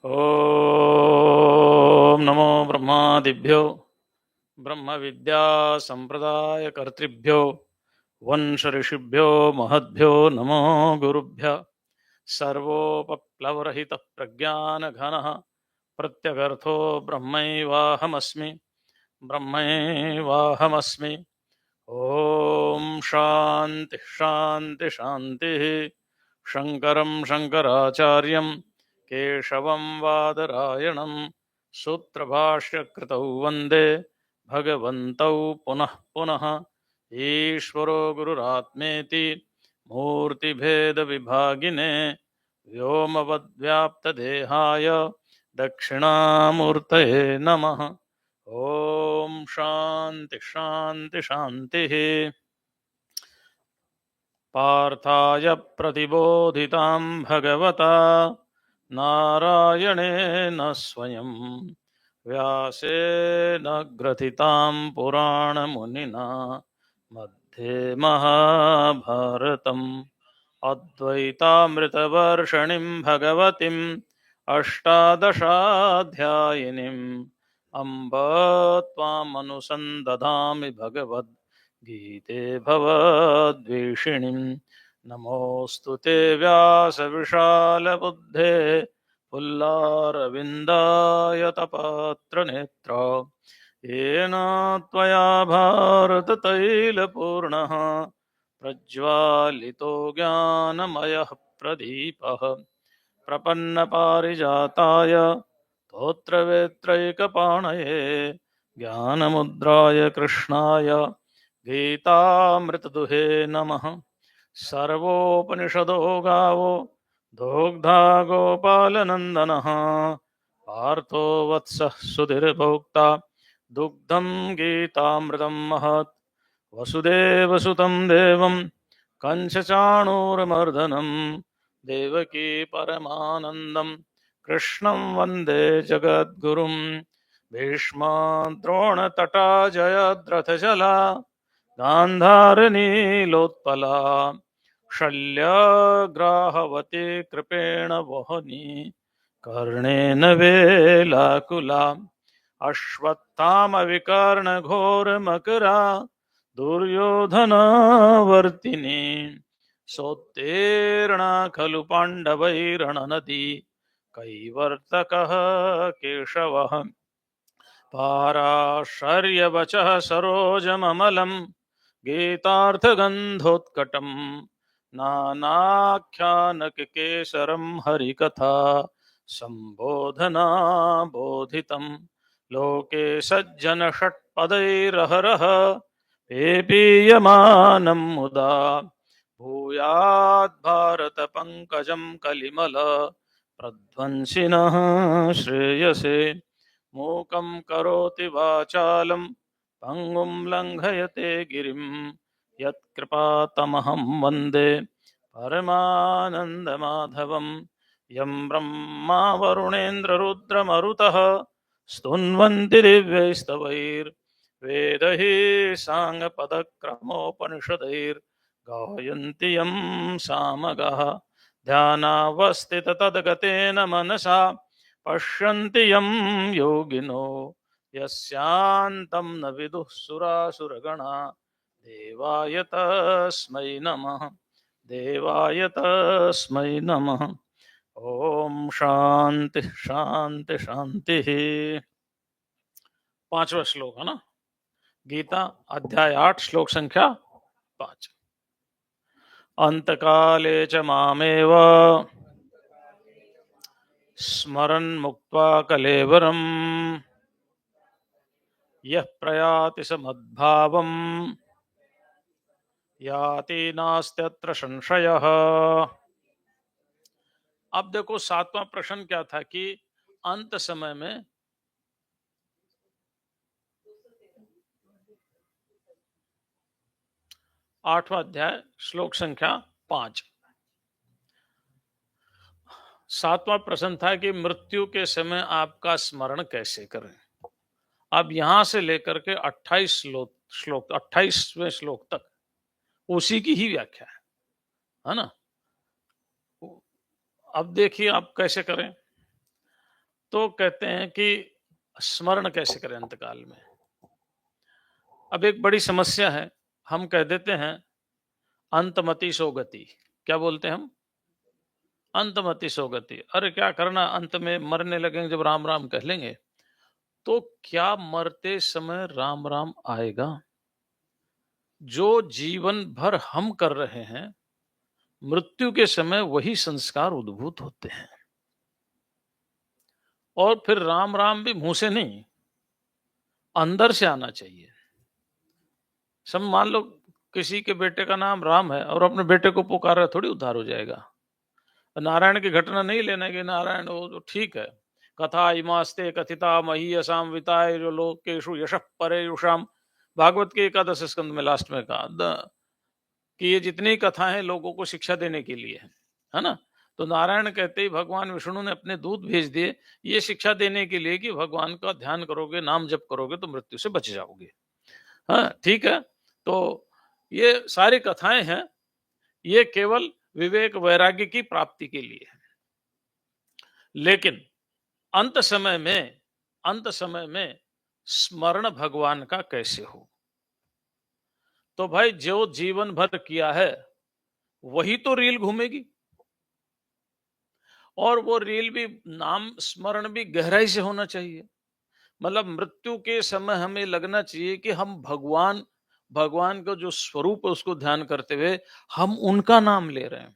ओम नमो ब्रह्मादिभ्यो ब्रह्म विद्या संप्रदाय कर्तृभ्यो वंश ऋषिभ्यो महद्भ्यो नमो गुरुभ्य सर्वोपप्लवरहित प्रज्ञान घन प्रत्यगर्थो ब्रह्मैवाहमस्मि ओम शांति शांति शांति। शंकरं शंकराचार्यं केशवं वादरायणं सूत्रभाष्यकृतौ वन्दे भगवन्तौ पुनः पुनः। ईश्वरो गुरुरात्मेति मूर्तिभेदविभागिने व्योमवद्व्याप्तदेहाय दक्षिणामूर्तये नमः। ओम शांति शांति शांति। पार्थाय प्रतिबोधितां भगवता नारायणेन स्वयं व्यासेन ग्रथितां पुराणमुनिना मध्ये महाभारतम् अद्वैतामृतवर्षिणीं भगवतीम् अष्टादशाध्यायिनीम् अम्ब त्वामनुसन्दधामि भगवद्गीते भवद्वेषिणीम्। नमोऽस्तु ते व्यासविशालबुद्धे पुल्लारविन्दायतपात्रनेत्र येन त्वया भारततैलपूर्णः प्रज्वालितो ज्ञानमयः प्रदीपः प्रपन्नपारिजाताय स्तोत्रवेत्रैकपाणये ज्ञानमुद्राय कृष्णाय गीतामृतदुहे नमः। सर्वोपनिषदो गावो दोग्धा गोपालनन्दनः पार्थो वत्सः सुधीर्भोक्ता दुग्धं गीतामृतं महत्। वसुदेवसुतं देवं कंसचाणूरमर्दनं देवकी परमानन्दं कृष्णं वन्दे जगद्गुरुं। भीष्मद्रोणतटा जयद्रथजला गान्धारनीलोत्पला शल्यग्राहवती कृपेण वहनी कर्णेन वेलाकुला अश्वत्थामविकर्णघोरमकरा दुर्योधनवर्तिनी सोत्तीर्णा खलु पाण्डवैरणनदी कैवर्तकः केशवः पाराशर्यवचः सरोजममलं गीतार्थगन्धोत्कटं नानाख्यानककेसरं हरिकथा सम्बोधना बोधितं लोके सज्जनषट्पदैरहरः पेपीयमानं मुदा भूयात् भारतपङ्कजं कलिमल प्रध्वंसिनः श्रेयसे। मूकं करोति वाचालं पंगुं लंघयते गिरिं यत्कृपातमहं वन्दे परमानन्दमाधवं। यं ब्रह्मा वरुणेन्द्ररुद्रमरुतः स्तुन्वन्ति दिव्यैस्तवैर्वेदैः साङ्गपदक्रमोपनिषदैर्गायन्ति यं सामगाः। ध्यानावस्थिततद्गतेन मनसा पश्यन्ति यं योगिनो यस्यान्तं न विदुः सुरासुरगणा देवाय तस्मै नमः। देवाय तस्मै नमः। ओम शांति शांति शांति। पांचवा श्लोक है ना, गीता अध्याय 8 श्लोक संख्या 5। अंतकाले च मामेव स्मरन् मुक्त्वा कलेवरम् यः प्रयाति स मद्भावम् याति नास्त्यत्र संशयः। अब देखो 7वां प्रश्न क्या था कि अंत समय में 8वां अध्याय श्लोक संख्या 5। 7वां प्रश्न था कि मृत्यु के समय आपका स्मरण कैसे करें। अब यहां से लेकर के 28 श्लोक 28वें श्लोक तक उसी की ही व्याख्या है ना। अब देखिए आप कैसे करें। तो कहते हैं कि स्मरण कैसे करें अंतकाल में। अब एक बड़ी समस्या है, हम कह देते हैं अंतमति सो गति। क्या बोलते हैं हम? अंतमति सो गति। अरे क्या करना, अंत में मरने लगेंगे जब राम राम कह लेंगे। तो क्या मरते समय राम राम आएगा? जो जीवन भर हम कर रहे हैं, मृत्यु के समय वही संस्कार उद्भूत होते हैं। और फिर राम राम भी मुंह से नहीं, अंदर से आना चाहिए। सब मान लो किसी के बेटे का नाम राम है और अपने बेटे को पुकारा, थोड़ी उद्धार हो जाएगा। नारायण की घटना नहीं लेना कि नारायण वो तो ठीक है, कथा इमास्ते कथिता महीयसाम विताय जो लोकेषु यशः परेयुषाम, भागवत के एकादश स्कंद में लास्ट में कहा कि ये जितनी कथाएं हैं लोगों को शिक्षा देने के लिए है ना। तो नारायण कहते ही भगवान विष्णु ने अपने दूत भेज दिए ये शिक्षा देने के लिए कि भगवान का ध्यान करोगे, नाम जप करोगे तो मृत्यु से बच जाओगे। हाँ ठीक है। तो ये सारी कथाएं हैं, ये केवल विवेक वैराग्य की प्राप्ति के लिए है। लेकिन अंत समय में स्मरण भगवान का कैसे हो? तो भाई जो जीवन भर किया है वही तो रील घूमेगी, और वो रील भी, नाम स्मरण भी गहराई से होना चाहिए। मतलब मृत्यु के समय हमें लगना चाहिए कि हम भगवान का जो स्वरूप है उसको ध्यान करते हुए हम उनका नाम ले रहे हैं।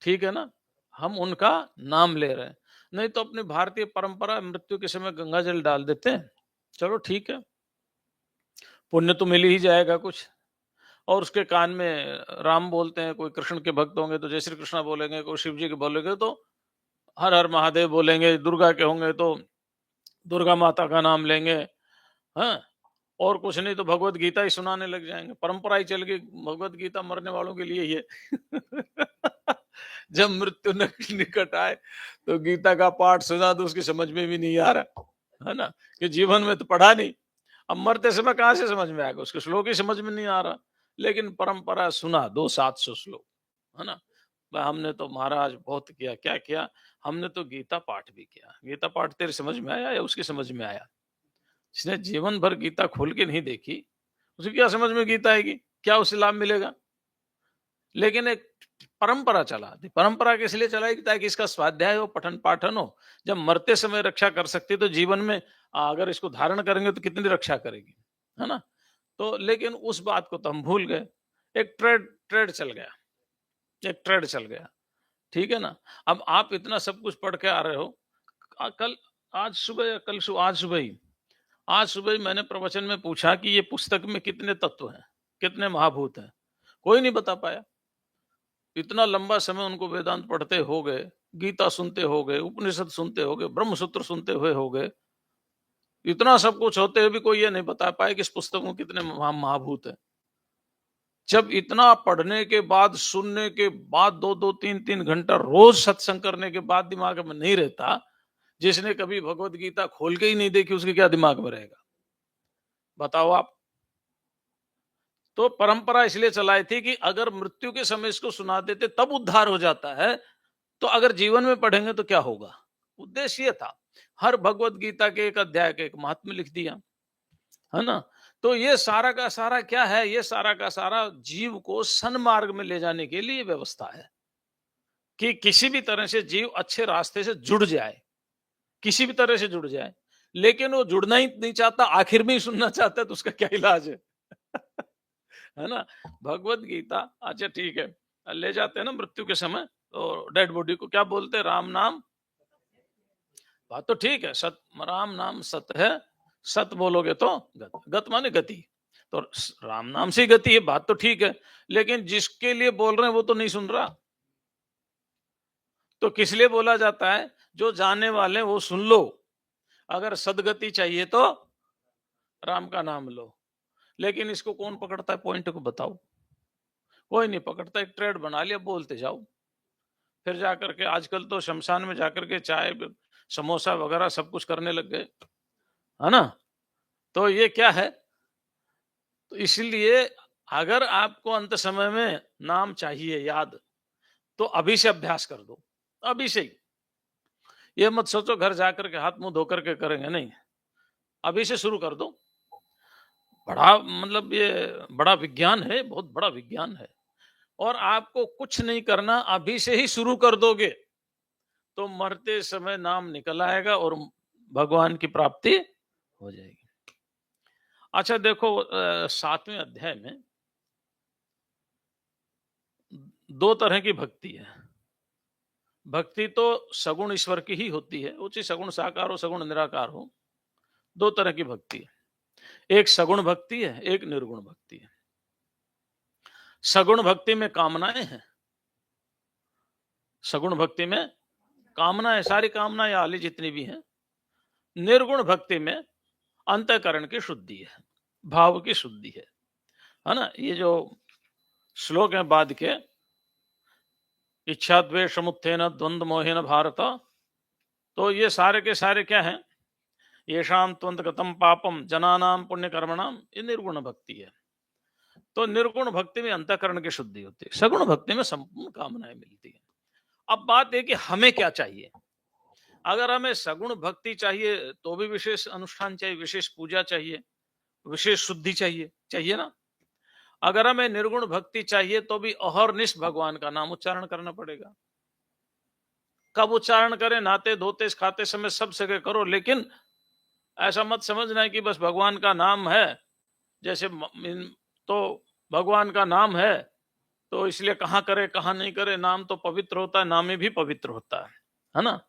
ठीक है ना, हम उनका नाम ले रहे हैं। नहीं तो अपनी भारतीय परंपरा मृत्यु के समय गंगा जल डाल देते हैं, चलो ठीक है, पुण्य तो मिल ही जाएगा कुछ। और उसके कान में राम बोलते हैं, कोई कृष्ण के भक्त होंगे तो जय श्री कृष्णा बोलेंगे, कोई शिव जी के बोलेंगे तो हर हर महादेव बोलेंगे, दुर्गा के होंगे तो दुर्गा माता का नाम लेंगे। हाँ, और कुछ नहीं तो भगवत गीता ही सुनाने लग जाएंगे। परंपरा ही चल गई, भगवत गीता मरने वालों के लिए ही है। जब मृत्यु निकट आए तो गीता का पाठ सुना तो उसकी समझ में भी नहीं आ रहा है ना, कि जीवन में तो पढ़ा नहीं, अब मरते समय कहां से समझ में आएगा, उसके श्लोक ही समझ में नहीं आ रहा। लेकिन परंपरा सुना 200-700 श्लोक, है ना। हमने तो महाराज बहुत किया, क्या किया, हमने तो गीता पाठ भी किया। गीता पाठ तेरे समझ में आया या उसकी समझ में आया? जिसने जीवन भर गीता खोल के नहीं देखी, उसे क्या समझ में गीता आएगी, क्या उसे लाभ मिलेगा? लेकिन एक परंपरा चला दी, परंपरा किस लिए चलाई ताकि इसका स्वाध्याय हो, पठन पाठन हो। जब मरते समय रक्षा कर सकती तो जीवन में अगर इसको धारण करेंगे तो कितनी रक्षा करेगी, है ना। तो लेकिन उस बात को तो हम भूल गए, एक ट्रेड चल गया, एक ट्रेड चल गया। ठीक है ना। अब आप इतना सब कुछ पढ़ के आ रहे हो, कल आज सुबह या कल सुबह, आज सुबह ही मैंने प्रवचन में पूछा कि ये पुस्तक में कितने तत्व हैं, कितने महाभूत हैं, कोई नहीं बता पाया। इतना लंबा समय उनको वेदांत पढ़ते हो गए, गीता सुनते हो गए, उपनिषद सुनते हो गए, ब्रह्मसूत्र सुनते हुए हो गए, इतना सब कुछ होते हुए भी कोई ये नहीं बता पाया कि इस पुस्तक में कितने महाभूत है। जब इतना पढ़ने के बाद, सुनने के बाद, 2-2 3-3 घंटा रोज सत्संग करने के बाद दिमाग में नहीं रहता, जिसने कभी भगवत गीता खोल के ही नहीं देखी उसके क्या दिमाग में रहेगा, बताओ आप। तो परंपरा इसलिए चलाई थी कि अगर मृत्यु के समय इसको सुना देते तब उद्धार हो जाता है, तो अगर जीवन में पढ़ेंगे तो क्या होगा। उद्देश्य ये था, हर भगवत गीता के एक अध्याय के एक महात्म्य लिख दिया, है ना। तो ये सारा का सारा क्या है, ये सारा का सारा जीव को सन्मार्ग में ले जाने के लिए व्यवस्था है कि किसी भी तरह से जीव अच्छे रास्ते से जुड़ जाए, किसी भी तरह से जुड़ जाए। लेकिन वो जुड़ना ही नहीं चाहता, आखिर में ही सुनना चाहता है, तो उसका क्या इलाज है? है ना। भगवत गीता, अच्छा ठीक है, ले जाते हैं ना मृत्यु के समय, तो डेड बॉडी को क्या बोलते हैं, राम नाम। बात तो ठीक है, सत राम नाम सत है, सत बोलोगे तो गत, गत माने गति, तो राम नाम से ही गति है, बात तो ठीक है। लेकिन जिसके लिए बोल रहे हैं वो तो नहीं सुन रहा, तो किस लिए बोला जाता है, जो जाने वाले वो सुन लो, अगर सदगति चाहिए तो राम का नाम लो। लेकिन इसको कौन पकड़ता है, पॉइंट को बताओ, कोई नहीं पकड़ता। एक ट्रेड बना लिया, बोलते जाओ, फिर जाकर के आजकल तो शमशान में जाकर के चाय समोसा वगैरह सब कुछ करने लग गए, है ना। तो ये क्या है, तो इसलिए अगर आपको अंत समय में नाम चाहिए याद, तो अभी से अभ्यास कर दो, अभी से ही। ये मत सोचो घर जाकर के हाथ मुंह धो करके करेंगे, नहीं, अभी से शुरू कर दो। बड़ा मतलब ये बड़ा विज्ञान है, बहुत बड़ा विज्ञान है। और आपको कुछ नहीं करना, अभी से ही शुरू कर दोगे तो मरते समय नाम निकल आएगा और भगवान की प्राप्ति हो जाएगी। अच्छा देखो, 7वें अध्याय में 2 तरह की भक्ति है। भक्ति तो सगुण ईश्वर की ही होती है, वो चाहे सगुण साकार हो, सगुण निराकार हो। 2 तरह की भक्ति है, एक सगुण भक्ति है, एक निर्गुण भक्ति है। सगुण भक्ति में कामनाएं हैं, सगुण भक्ति में कामनाएं, सारी कामनाएं आली जितनी भी हैं। निर्गुण भक्ति में अंतःकरण की शुद्धि है, भाव की शुद्धि है ना। ये जो श्लोक है बाद के, इच्छा द्वेष समुत्थेन द्वंद्व मोहेन भारत, तो ये सारे के सारे क्या हैं? येषाम त्वंतगतम पापम जनानाम पुण्य कर्मणाम, ये निर्गुण भक्ति है। तो निर्गुण भक्ति में अंतःकरण की शुद्धि होती है, सगुण भक्ति में संपूर्ण कामनाएं मिलती है। अब बात है कि हमें क्या चाहिए। अगर हमें सगुण भक्ति चाहिए तो भी विशेष अनुष्ठान चाहिए, विशेष पूजा चाहिए, विशेष शुद्धि चाहिए, चाहिए ना। अगर हमें निर्गुण भक्ति चाहिए तो भी अहर्निश भगवान का नाम उच्चारण करना पड़ेगा। कब उच्चारण करें? नहाते धोते खाते समय सब जगह करो, लेकिन ऐसा मत समझना है कि बस भगवान का नाम है, जैसे तो भगवान का नाम है तो इसलिए कहाँ करे कहाँ नहीं करे, नाम तो पवित्र होता है, नाम भी पवित्र होता है ना।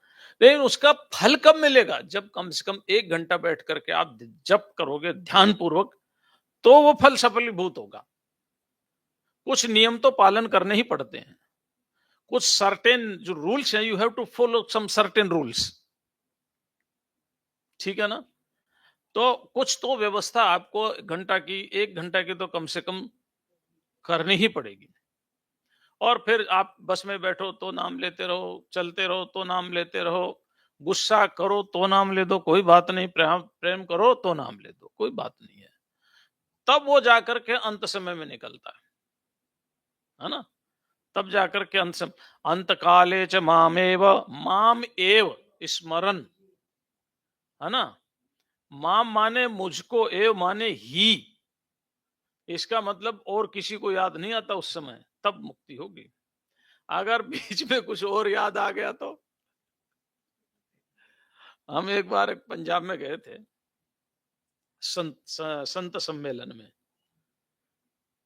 लेकिन उसका फल कब मिलेगा? जब कम से कम 1 घंटा बैठ करके आप जप करोगे ध्यान पूर्वक, तो वो फल सफलीभूत होगा। कुछ नियम तो पालन करने ही पड़ते हैं, कुछ सर्टेन जो रूल्स हैं, you have to follow some certain rules, ठीक है ना। तो कुछ तो व्यवस्था आपको 1 घंटा की तो कम से कम करनी ही पड़ेगी। और फिर आप बस में बैठो तो नाम लेते रहो, चलते रहो तो नाम लेते रहो, गुस्सा करो तो नाम ले दो, कोई बात नहीं, प्रेम करो तो नाम ले दो, कोई बात नहीं है। तब वो जाकर के अंत समय में निकलता है ना। तब जाकर के अंत काले च माम एव स्मरन, है ना। माम माने मुझको, एव माने ही। इसका मतलब और किसी को याद नहीं आता उस समय, तब मुक्ति होगी। अगर बीच में कुछ और याद आ गया तो। हम एक बार पंजाब में गए थे संत सम्मेलन में।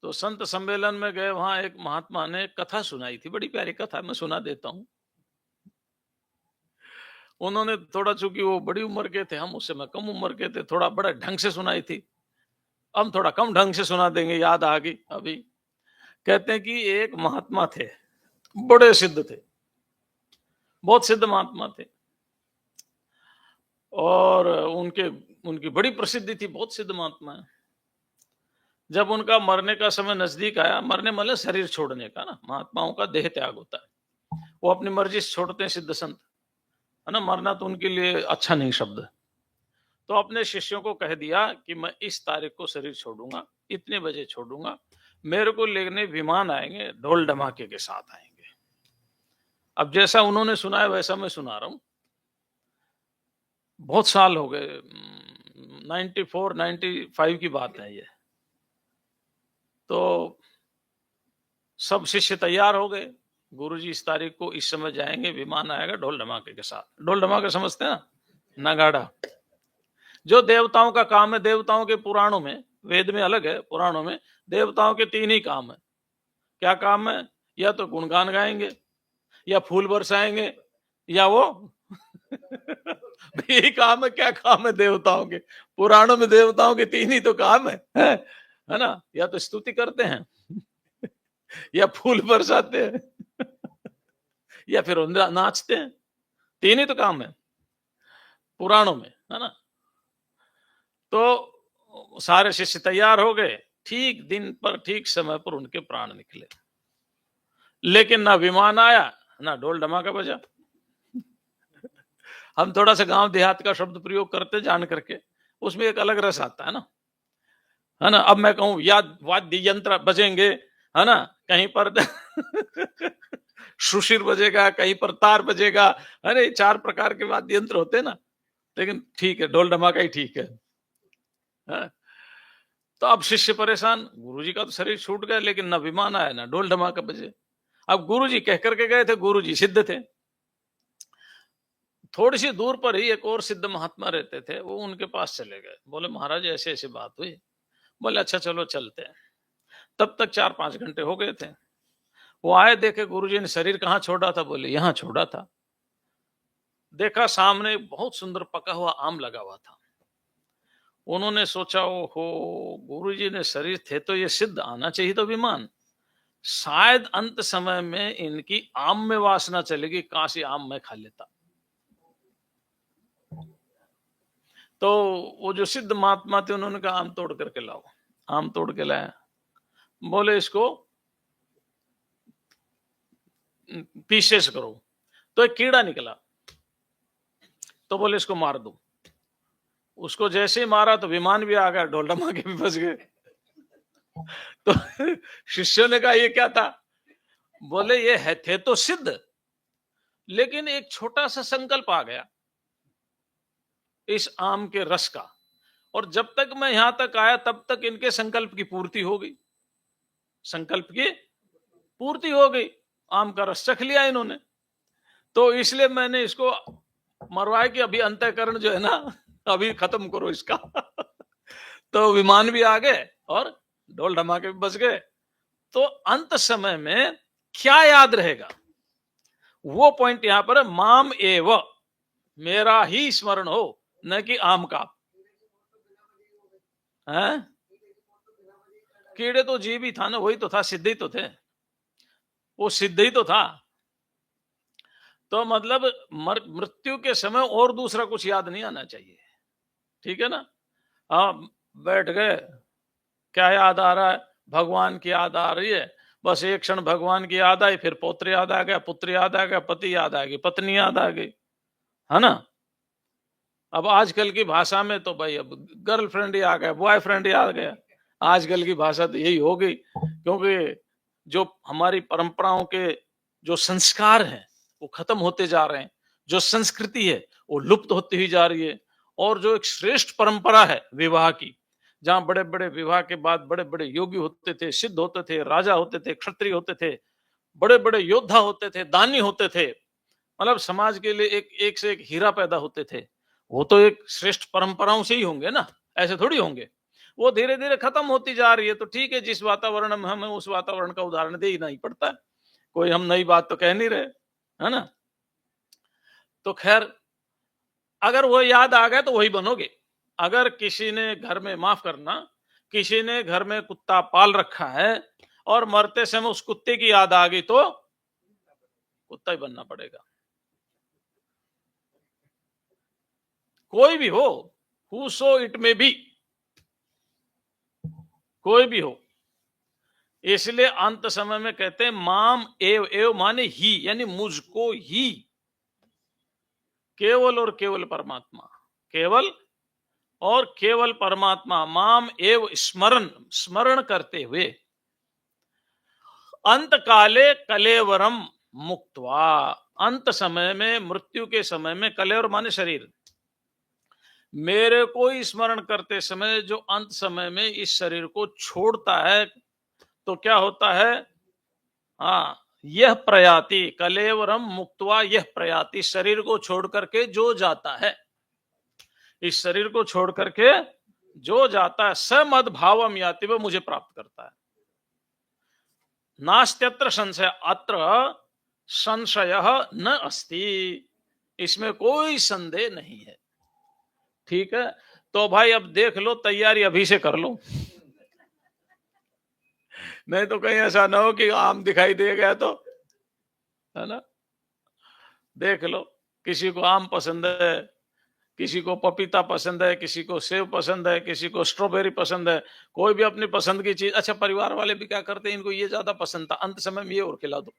तो संत सम्मेलन में गए, वहां एक महात्मा ने कथा सुनाई थी, बड़ी प्यारी कथा, मैं सुना देता हूं। उन्होंने थोड़ा, चूंकि वो बड़ी उम्र के थे, हम उससे मैं कम उम्र के थे, थोड़ा बड़ा ढंग से सुनाई थी। हम थोड़ा कम ढंग से सुना देंगे, याद आ गई अभी। कहते हैं कि एक महात्मा थे, बड़े सिद्ध थे, बहुत सिद्ध महात्मा थे, और उनकी बड़ी प्रसिद्धि थी, बहुत सिद्ध महात्मा है। जब उनका मरने का समय नजदीक आया, मरने मतलब शरीर छोड़ने का ना, महात्माओं का देह त्याग होता है, वो अपनी मर्जी से छोड़ते हैं सिद्ध संत, है ना। मरना तो उनके लिए अच्छा नहीं शब्द है। तो अपने शिष्यों को कह दिया कि मैं इस तारीख को शरीर छोड़ूंगा, इतने बजे छोड़ूंगा, मेरे को लेने विमान आएंगे, ढोल धमाके के साथ आएंगे। अब जैसा उन्होंने सुनाया वैसा मैं सुना रहा हूं। बहुत साल हो गए, 94 95 की बात है ये। तो सब शिष्य तैयार हो गए, गुरुजी इस तारीख को इस समय जाएंगे, विमान आएगा ढोल धमाके के साथ। ढोल धमाके समझते हैं ना, नगाड़ा, जो देवताओं का काम है। देवताओं के पुराणों में, वेद में अलग है, पुराणों में देवताओं के 3 ही काम है। क्या काम है? या तो गुणगान गाएंगे, या फूल बरसाएंगे, या वो यही काम है। क्या काम है देवताओं के? पुराणों में देवताओं के 3 ही तो काम है ना। या तो स्तुति करते हैं, या फूल बरसाते हैं, या फिर नाचते हैं। 3 ही तो काम है पुराणों में, है ना। तो सारे शिष्य तैयार हो गए, ठीक दिन पर ठीक समय पर उनके प्राण निकले, लेकिन ना विमान आया ना ढोल धमाका बजा। हम थोड़ा सा गांव देहात का शब्द प्रयोग करते जान करके, उसमें एक अलग रस आता है ना। अब मैं कहूं या वाद्य यंत्र बजेंगे, है ना, कहीं पर शुशिर बजेगा, कहीं पर तार बजेगा। अरे 4 प्रकार के वाद्य यंत्र होते हैं ना, लेकिन ठीक है, ढोल ढमाका ही ठीक है। हाँ? तो अब शिष्य परेशान, गुरुजी का तो शरीर छूट गया, लेकिन ना विमान आया ना ढोल ढमाका बजे। अब गुरुजी कह करके गए थे, गुरुजी सिद्ध थे। थोड़ी सी दूर पर ही एक और सिद्ध महात्मा रहते थे, वो उनके पास चले गए। बोले महाराज ऐसे ऐसे बात हुई। बोले अच्छा चलो चलते हैं। तब तक 4-5 घंटे हो गए थे। वो आए, देखे गुरुजी ने शरीर कहाँ छोड़ा था। बोले यहाँ छोड़ा था। देखा सामने बहुत सुंदर पका हुआ आम लगा हुआ था। उन्होंने सोचा ओहो, गुरुजी ने शरीर थे तो ये सिद्ध, आना चाहिए तो विमान। शायद अंत समय में इनकी आम में वासना चलेगी, काशी आम में खा लेता। तो वो जो सिद्ध महात्मा थे उन्होंने कहा आम तोड़ करके लाओ। आम तोड़ के लाया। बोले इसको पीसेस करो। तो एक कीड़ा निकला। तो बोले इसको मार दो। उसको जैसे ही मारा तो विमान भी आ गया, ढोल ढमाके भी फंस गए। तो शिष्यों ने कहा ये क्या था। बोले ये है थे तो सिद्ध, लेकिन एक छोटा सा संकल्प आ गया इस आम के रस का, और जब तक मैं यहां तक आया तब तक इनके संकल्प की पूर्ति हो गई। संकल्प की पूर्ति हो गई, आम का रस चख लिया इन्होंने। तो इसलिए मैंने इसको मरवाया कि अभी अंतःकरण जो है ना, अभी खत्म करो इसका। तो विमान भी आ गए और ढोल ढमाके भी बच गए। तो अंत समय में क्या याद रहेगा, वो पॉइंट यहां पर माम एव, मेरा ही स्मरण हो, न कि आम का। है कीड़े तो जीव ही था ना, वही तो था, सिद्ध ही तो थे, वो सिद्ध ही तो था। तो मतलब मृत्यु के समय और दूसरा कुछ याद नहीं आना चाहिए। ठीक है ना। हाँ, बैठ गए, क्या याद आ रहा है, भगवान की याद आ रही है। बस एक क्षण भगवान की याद आई, फिर पौत्र याद आ गया, पुत्र याद आ गया, पति याद आ गई, पत्नी याद आ गई, है ना। अब आजकल की भाषा में तो भाई अब गर्लफ्रेंड ही आ गया, बॉयफ्रेंड ही आ गया। आजकल की भाषा तो यही हो गई, क्योंकि जो हमारी परंपराओं के जो संस्कार हैं वो खत्म होते जा रहे हैं, जो संस्कृति है वो लुप्त होती हुई जा रही है। और जो एक श्रेष्ठ परंपरा है विवाह की, जहां बड़े बड़े विवाह के बाद बड़े बड़े योगी होते थे, सिद्ध होते थे, राजा होते थे, क्षत्रिय होते थे, बड़े बड़े योद्धा होते थे, दानी होते थे, मतलब समाज के लिए एक से एक हीरा पैदा होते थे। वो तो एक श्रेष्ठ परंपराओं से ही होंगे ना, ऐसे थोड़ी होंगे। वो धीरे धीरे खत्म होती जा रही है। तो ठीक है, जिस वातावरण में हमें उस वातावरण का उदाहरण दे ही नहीं पड़ता है, कोई हम नई बात तो कह नहीं रहे, है ना। तो खैर, अगर वो याद आ गए तो वही बनोगे। अगर किसी ने घर में, माफ करना, किसी ने घर में कुत्ता पाल रखा है और मरते समय उस कुत्ते की याद आ गई तो कुत्ता ही बनना पड़ेगा। कोई भी हो, हु सो इट में बी, कोई भी हो। इसलिए अंत समय में कहते हैं माम एव, एव माने ही, यानी मुझको ही, केवल और केवल परमात्मा, केवल और केवल परमात्मा, माम एव स्मरण, स्मरण करते हुए, अंत काले कलेवरम मुक्त्वा, अंत समय में, मृत्यु के समय में, कलेवर माने शरीर, मेरे को स्मरण करते समय जो अंत समय में इस शरीर को छोड़ता है तो क्या होता है। हाँ, यह प्रयाति, कलेवरम मुक्त्वा यह प्रयाति, शरीर को छोड़ करके जो जाता है, इस शरीर को छोड़ करके जो जाता है, स मद भावम याति, वो मुझे प्राप्त करता है। नास्त्यत्र संशय, अत्र संशय न अस्ति, इसमें कोई संदेह नहीं है। ठीक है, तो भाई अब देख लो, तैयारी अभी से कर लो, नहीं तो कहीं ऐसा ना हो कि आम दिखाई दे गया तो, है ना। देख लो, किसी को आम पसंद है, किसी को पपीता पसंद है, किसी को सेब पसंद है, किसी को स्ट्रॉबेरी पसंद है, कोई भी अपनी पसंद की चीज। अच्छा, परिवार वाले भी क्या करते हैं, इनको ये ज्यादा पसंद था, अंत समय में ये और खिला दो।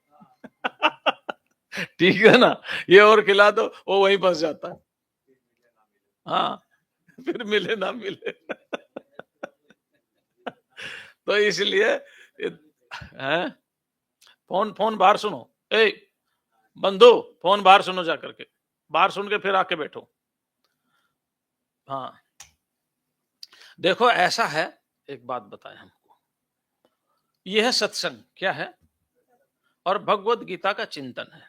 ठीक है ना, ये और खिला दो, वो वहीं फंस जाता है। हाँ, फिर मिले ना मिले। तो इसलिए है, फोन फोन बाहर सुनो, ए बंधु फोन बाहर सुनो, जा करके बाहर सुन के फिर आके बैठो। हाँ देखो ऐसा है, एक बात बताएं हमको, यह है सत्संग क्या है और भगवत गीता का चिंतन है।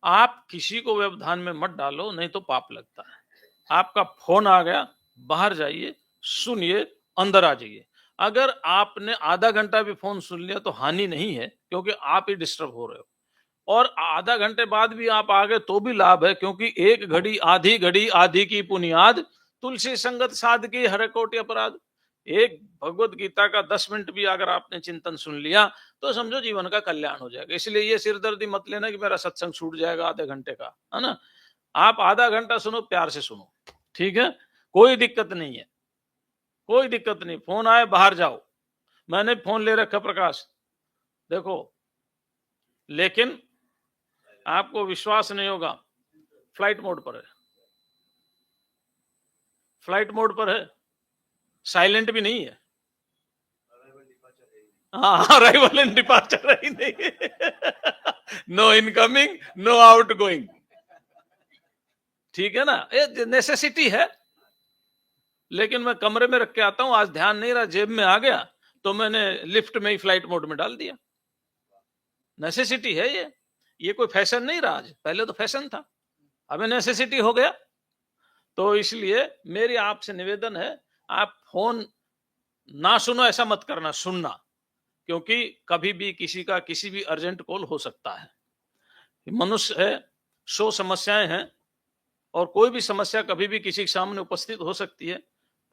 आप किसी को व्यवधान में मत डालो, नहीं तो पाप लगता है। आपका फोन आ गया, बाहर जाइए, सुनिए, अंदर आ जाइए। अगर आपने आधा घंटा भी फोन सुन लिया तो हानि नहीं है, क्योंकि आप ही डिस्टर्ब हो रहे हो। और आधा घंटे बाद भी आप आ गए तो भी लाभ है, क्योंकि एक घड़ी आधी की पुनियाद, तुलसी संगत साध की हर कोटि अपराध। एक भगवत गीता का 10 मिनट भी अगर आपने चिंतन सुन लिया तो समझो जीवन का कल्याण हो जाएगा। इसलिए ये सिरदर्दी मत लेना कि मेरा सत्संग छूट जाएगा आधे घंटे का, है ना। आप आधा घंटा सुनो, प्यार से सुनो, ठीक है, कोई दिक्कत नहीं है, कोई दिक्कत नहीं। फोन आए बाहर जाओ, मैंने फोन ले रखा प्रकाश, देखो, लेकिन आपको विश्वास नहीं होगा, फ्लाइट मोड पर है, फ्लाइट मोड पर है, साइलेंट भी नहीं है। हाँ, अराइवल एंड डिपार्चर ही नहीं, no incoming no outgoing, ठीक है ना, ये नेसेसिटी है। लेकिन मैं कमरे में रख के आता हूं, आज ध्यान नहीं रहा, जेब में आ गया तो मैंने लिफ्ट में ही फ्लाइट मोड में डाल दिया। नेसेसिटी है ये कोई फैशन नहीं रहा आज, पहले तो फैशन था, अब नेसेसिटी हो गया। तो इसलिए मेरी आपसे निवेदन है, आप फोन ना सुनो, ऐसा मत करना, सुनना, क्योंकि कभी भी किसी का किसी भी अर्जेंट कॉल हो सकता है। मनुष्य है, 100 समस्याएं हैं, और कोई भी समस्या कभी भी किसी के सामने उपस्थित हो सकती है।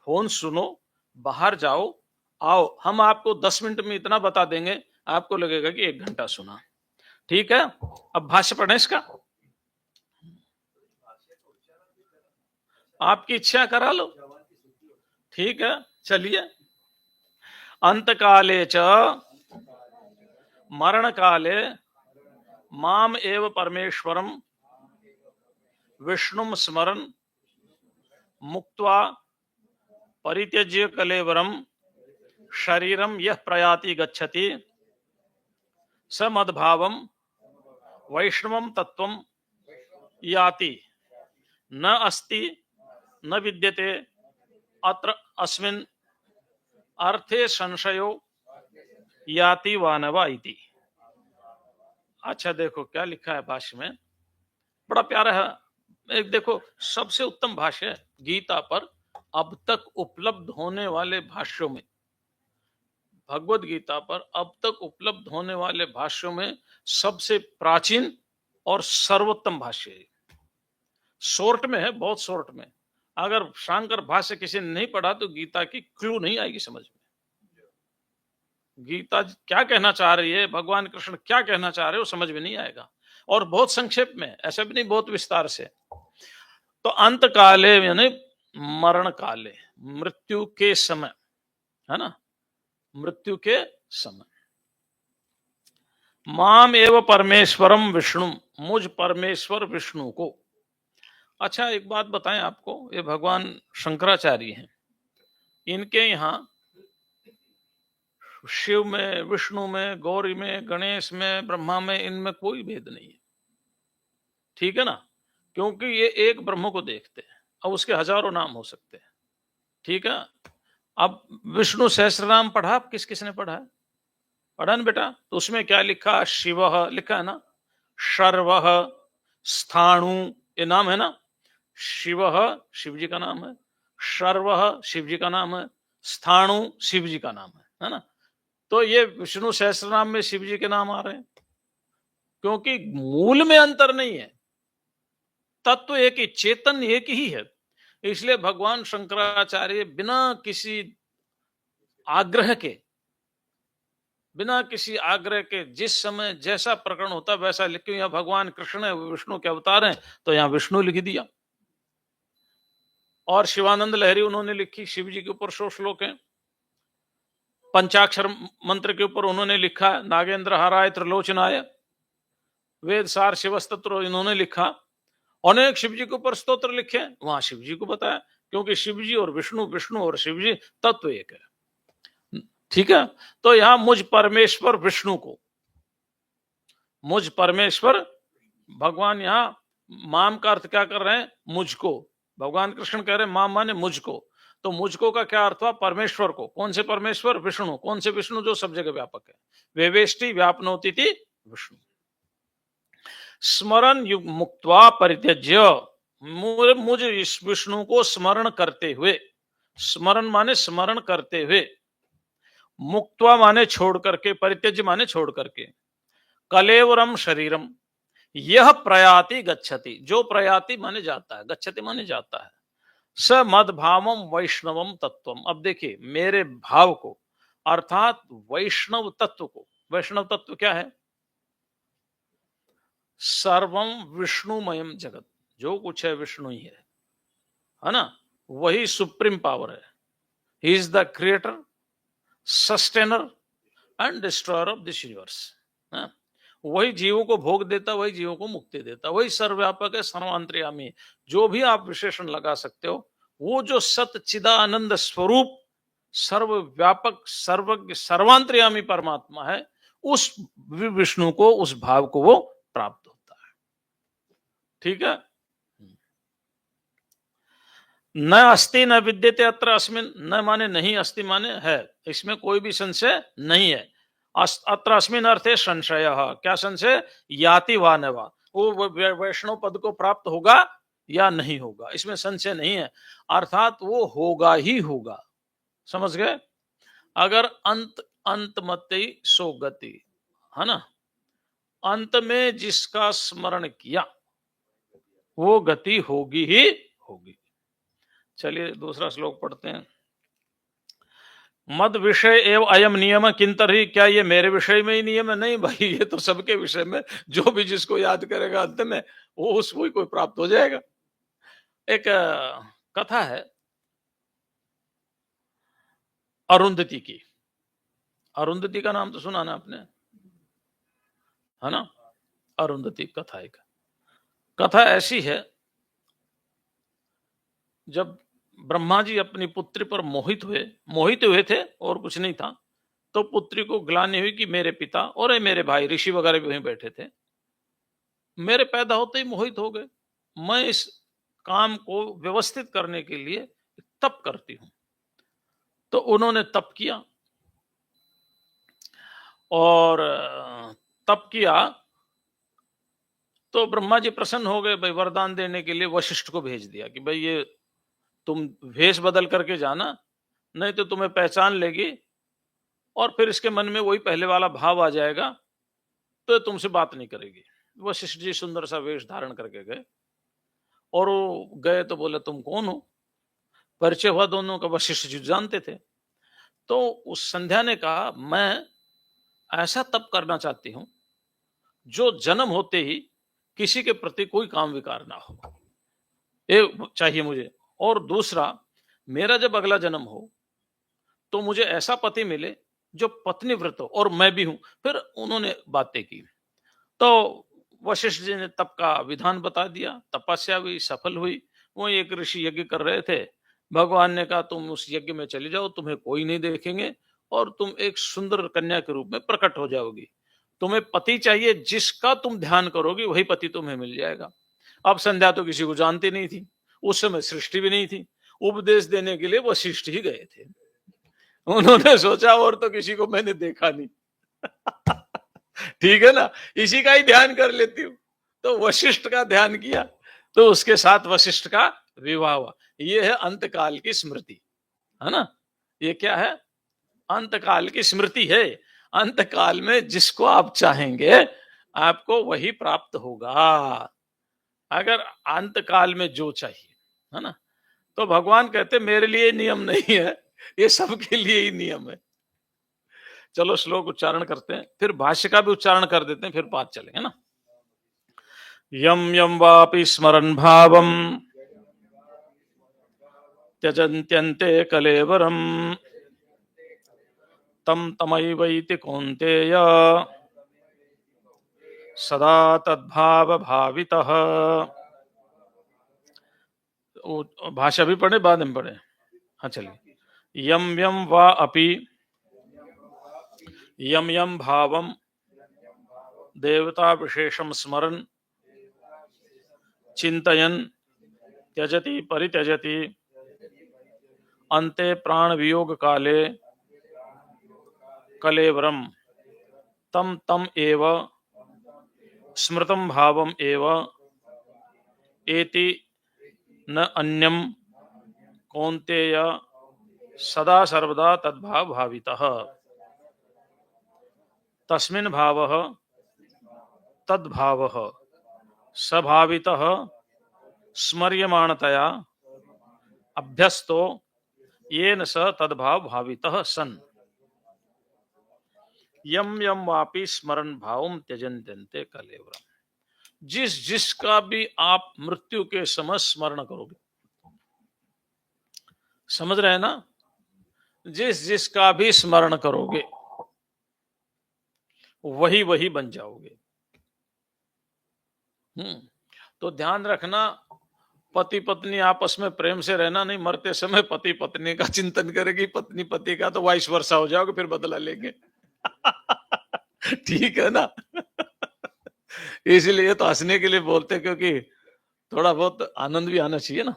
फोन सुनो, बाहर जाओ, आओ, हम आपको 10 मिनट में इतना बता देंगे, आपको लगेगा कि 1 घंटा सुना। ठीक है, अब भाष्य पढ़ें इसका, आपकी इच्छा करा लो, ठीक है, चलिए। अंतकाले च मरण काले माम एव परमेश्वरम विष्णुम स्मरन मुक्त्वा परित्यज्य कलेवरम शरीरम यह प्रयाति गच्छति स मद्भावम वैष्णवम तत्वम याति न अस्ति न विद्यते अत्र अस्मिन् अर्थे संशयो याति वानवा इति। अच्छा देखो क्या लिखा है भाष्य में, बड़ा प्यारा है। एक देखो, सबसे उत्तम भाष्य है गीता पर अब तक उपलब्ध होने वाले भाष्यों में, भगवत गीता पर अब तक उपलब्ध होने वाले भाष्यों में सबसे प्राचीन और सर्वोत्तम भाष्य है। शॉर्ट में है, बहुत शॉर्ट में। अगर शांकर भाष्य किसी ने नहीं पढ़ा तो गीता की क्लू नहीं आएगी समझ में। गीता क्या कहना चाह रही है, भगवान कृष्ण क्या कहना चाह रहे हो, समझ में नहीं आएगा। और बहुत संक्षेप में, ऐसा भी नहीं बहुत विस्तार से। तो अंत काले यानी मरण काले, मृत्यु के समय, है ना, मृत्यु के समय, माम एव परमेश्वरम विष्णु, मुझ परमेश्वर विष्णु को। अच्छा एक बात बताएं आपको, ये भगवान शंकराचार्य हैं, इनके यहाँ शिव में, विष्णु में, गौरी में, गणेश में, ब्रह्मा में, इनमें कोई भेद नहीं है, ठीक है ना, क्योंकि ये एक ब्रह्म को देखते हैं। अब उसके हजारों नाम हो सकते हैं, ठीक है। अब विष्णु सहस्रनाम पढ़ा, आप किस किसने पढ़ा है, पढ़ा ना बेटा, तो उसमें क्या लिखा, शिव लिखा है ना, शर्व, स्थाणु, ये नाम है ना, शिव शिव जी का नाम है, शर्व शिव जी का नाम है, स्थाणु शिव जी का नाम है ना। तो ये विष्णु सहस्रनाम में शिव जी के नाम आ रहे हैं, क्योंकि मूल में अंतर नहीं है, तत्व एक ही, चेतन एक ही है। इसलिए भगवान शंकराचार्य बिना किसी आग्रह के, बिना किसी आग्रह के, जिस समय जैसा प्रकरण होता वैसा लिख के, यहाँ भगवान कृष्ण है, विष्णु के अवतार हैं, तो यहाँ विष्णु लिख दिया। और शिवानंद लहरी उन्होंने लिखी, शिव जी के ऊपर 100 श्लोक हैं। पंचाक्षर मंत्र के ऊपर उन्होंने लिखा, नागेंद्र हाराय त्रिलोचनाय, वेद सार शिवस्तत्र इन्होंने लिखा। अनेक शिव जी के ऊपर स्तोत्र लिखे, वहां शिव जी को बताया, क्योंकि शिव जी और विष्णु, विष्णु और शिव जी तत्व एक है, ठीक है। तो यहां मुझ परमेश्वर विष्णु को, मुझ परमेश्वर भगवान यहाँ माम का अर्थ क्या कर रहे हैं? मुझको। भगवान कृष्ण कह रहे हैं माम माने मुझको। तो मुझको का क्या अर्थ हुआ? परमेश्वर को। कौन से परमेश्वर? विष्णु। कौन से विष्णु? जो सब जगह व्यापक है। वेवेष्टि व्यापनोति विष्णु। स्मरण युग मुक्त्वा परित्यज्य, मुझे इस विष्णु को स्मरण करते हुए, स्मरण माने स्मरण करते हुए, मुक्त्वा माने छोड़ करके, परित्यज्य माने छोड़ करके, कलेवरम शरीरम, यह प्रयाति गच्छति, जो प्रयाति माने जाता है, गच्छति माने जाता है, स मद्भावम वैष्णवम तत्वम। अब देखिए, मेरे भाव को अर्थात वैष्णव तत्व को। वैष्णव तत्व क्या है? सर्वम विष्णुमयम जगत, जो कुछ है विष्णु ही है ना? वही सुप्रीम पावर है। He is the creator, sustainer and destroyer of this universe. वही जीवों को भोग देता, वही जीवों को मुक्ति देता, वही सर्वव्यापक है, सर्वांतर्यामी। जो भी आप विशेषण लगा सकते हो, वो जो सच्चिदानंद स्वरूप, सर्वव्यापक, सर्वज्ञ, सर्वांतर्यामी परमात्मा है, उस विष्णु को, उस भाव को वो प्राप्त होता है। ठीक है? न अस्ति न विद्यते अत्र अस्मिन, न माने नहीं, अस्ति माने है, इसमें कोई भी संशय नहीं है। अत्र अस्मिन अर्थे संशय, क्या संशय? याति वा न वा, वो वैष्णव पद को प्राप्त होगा या नहीं होगा, इसमें संशय नहीं है। अर्थात वो होगा ही होगा। समझ गए? अगर अंत मते सो गति, है ना? अंत में जिसका स्मरण किया वो गति होगी ही होगी। चलिए दूसरा श्लोक पढ़ते हैं। मद विषय एवं अयम नियम किंतरी, क्या ये मेरे विषय में ही नियम है? नहीं भाई, ये तो सबके विषय में, जो भी जिसको याद करेगा अंत में वो उसको ही कोई प्राप्त हो जाएगा। एक कथा है अरुंधति की। अरुंधति का नाम तो सुना ना आपने, है ना? अरुंधति कथा, एक कथा ऐसी है, जब ब्रह्मा जी अपनी पुत्री पर मोहित हुए थे और कुछ नहीं था, तो पुत्री को ग्लानि हुई कि मेरे पिता और मेरे भाई ऋषि वगैरह भी वहीं बैठे थे, मेरे पैदा होते ही मोहित हो गए। मैं इस काम को व्यवस्थित करने के लिए तप करती हूं। तो उन्होंने तप किया और तप किया तो ब्रह्मा जी प्रसन्न हो गए। भाई वरदान देने के लिए वशिष्ठ को भेज दिया कि भाई ये तुम वेश बदल करके जाना, नहीं तो तुम्हें पहचान लेगी और फिर इसके मन में वही पहले वाला भाव आ जाएगा, तो तुमसे बात नहीं करेगी। वशिष्ठ जी सुंदर सा वेश धारण करके गए और वो गए तो बोले तुम कौन हो? परिचय हुआ दोनों का, वशिष्ठ जी जानते थे। तो उस संध्या ने कहा मैं ऐसा तप करना चाहती हूं जो जन्म होते ही किसी के प्रति कोई काम विकार ना हो, ये चाहिए मुझे। और दूसरा, मेरा जब अगला जन्म हो तो मुझे ऐसा पति मिले जो पत्नी व्रत हो और मैं भी हूं। फिर उन्होंने बातें की। तो वशिष्ठ जी ने तप का विधान बता दिया, तपस्या हुई, सफल हुई। वो एक ऋषि यज्ञ कर रहे थे, भगवान ने कहा तुम उस यज्ञ में चले जाओ, तुम्हें कोई नहीं देखेंगे और तुम एक सुंदर कन्या के रूप में प्रकट हो जाओगी। तुम्हें पति चाहिए, जिसका तुम ध्यान करोगी वही पति तुम्हें मिल जाएगा। अब संध्या तो किसी को जानती नहीं थी, उस समय सृष्टि भी नहीं थी, उपदेश देने के लिए वशिष्ठ ही गए थे। उन्होंने सोचा और तो किसी को मैंने देखा नहीं ठीक है ना, इसी का ही ध्यान कर लेती हूँ। तो वशिष्ठ का ध्यान किया, तो उसके साथ वशिष्ठ का विवाह हुआ। ये है अंतकाल की स्मृति, है ना? ये क्या है? अंतकाल की स्मृति है। अंतकाल में जिसको आप चाहेंगे आपको वही प्राप्त होगा, अगर अंतकाल में जो चाहिए, है ना? तो भगवान कहते मेरे लिए नियम नहीं है, ये सबके लिए ही नियम है। चलो श्लोक उच्चारण करते हैं, फिर भाष्य का भी उच्चारण कर देते हैं, फिर बात चलेंगे ना। यम यम वापि स्मरन् भावम त्यजन्त्यन्ते कलेवरम तम तमैवैति कौन्तेय सदा तद्भाव भावितः। भाषा भी पढ़े, बाद में पढ़े? हाँ चलिए। यम यम वा अपि यम यम भावम देवता विशेषम स्मरन् चिंतयन् त्यजति परित्यजति अन्ते प्राण वियोग काले कलेवरम तम तम एव स्मृतं भावम एव एति न अन्यम कौन्तेय सदा सर्वदा तद्भाव भावितः तस्मिन् भावः तद्भावः सभावितः स्मर्यमाणतया अभ्यस्तो येन स तद्भाव भावितः सन् यम यम वापि स्मरण भावम त्यजन्त्यन्ते कलेवरम। जिस जिसका भी आप मृत्यु के समय स्मरण करोगे, समझ रहे हैं ना, जिस जिसका भी स्मरण करोगे वही वही बन जाओगे। तो ध्यान रखना, पति पत्नी आपस में प्रेम से रहना नहीं, मरते समय पति पत्नी का चिंतन करेगी, पत्नी पति का, तो वाइस वर्षा हो जाओगे, फिर बदला लेंगे। ठीक है ना। इसलिए तो हंसने के लिए बोलते, क्योंकि थोड़ा बहुत आनंद भी आना चाहिए ना।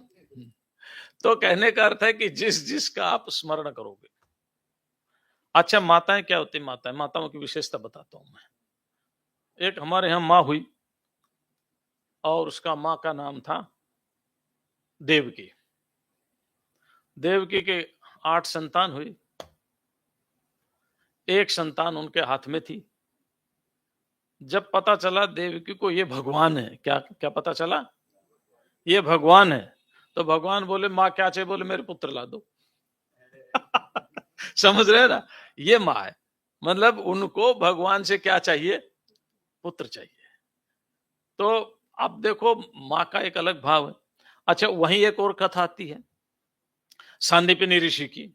तो कहने का अर्थ है कि जिस जिसका आप स्मरण करोगे। अच्छा, माताएं क्या होती? माताओं की विशेषता बताता हूं मैं। एक हमारे यहां माँ हुई और उसका माँ का नाम था देवकी। देवकी के 8 संतान हुई, एक संतान उनके हाथ में थी। जब पता चला देवकी को ये भगवान है, क्या क्या पता चला? ये भगवान है। तो भगवान बोले, माँ क्या चाहिए? बोले, मेरे पुत्र ला दो। समझ रहे ना, ये माँ है। मतलब उनको भगवान से क्या चाहिए? पुत्र चाहिए। तो अब देखो, माँ का एक अलग भाव है। अच्छा, वहीं एक और कथा आती है सांदीपनी ऋषि की।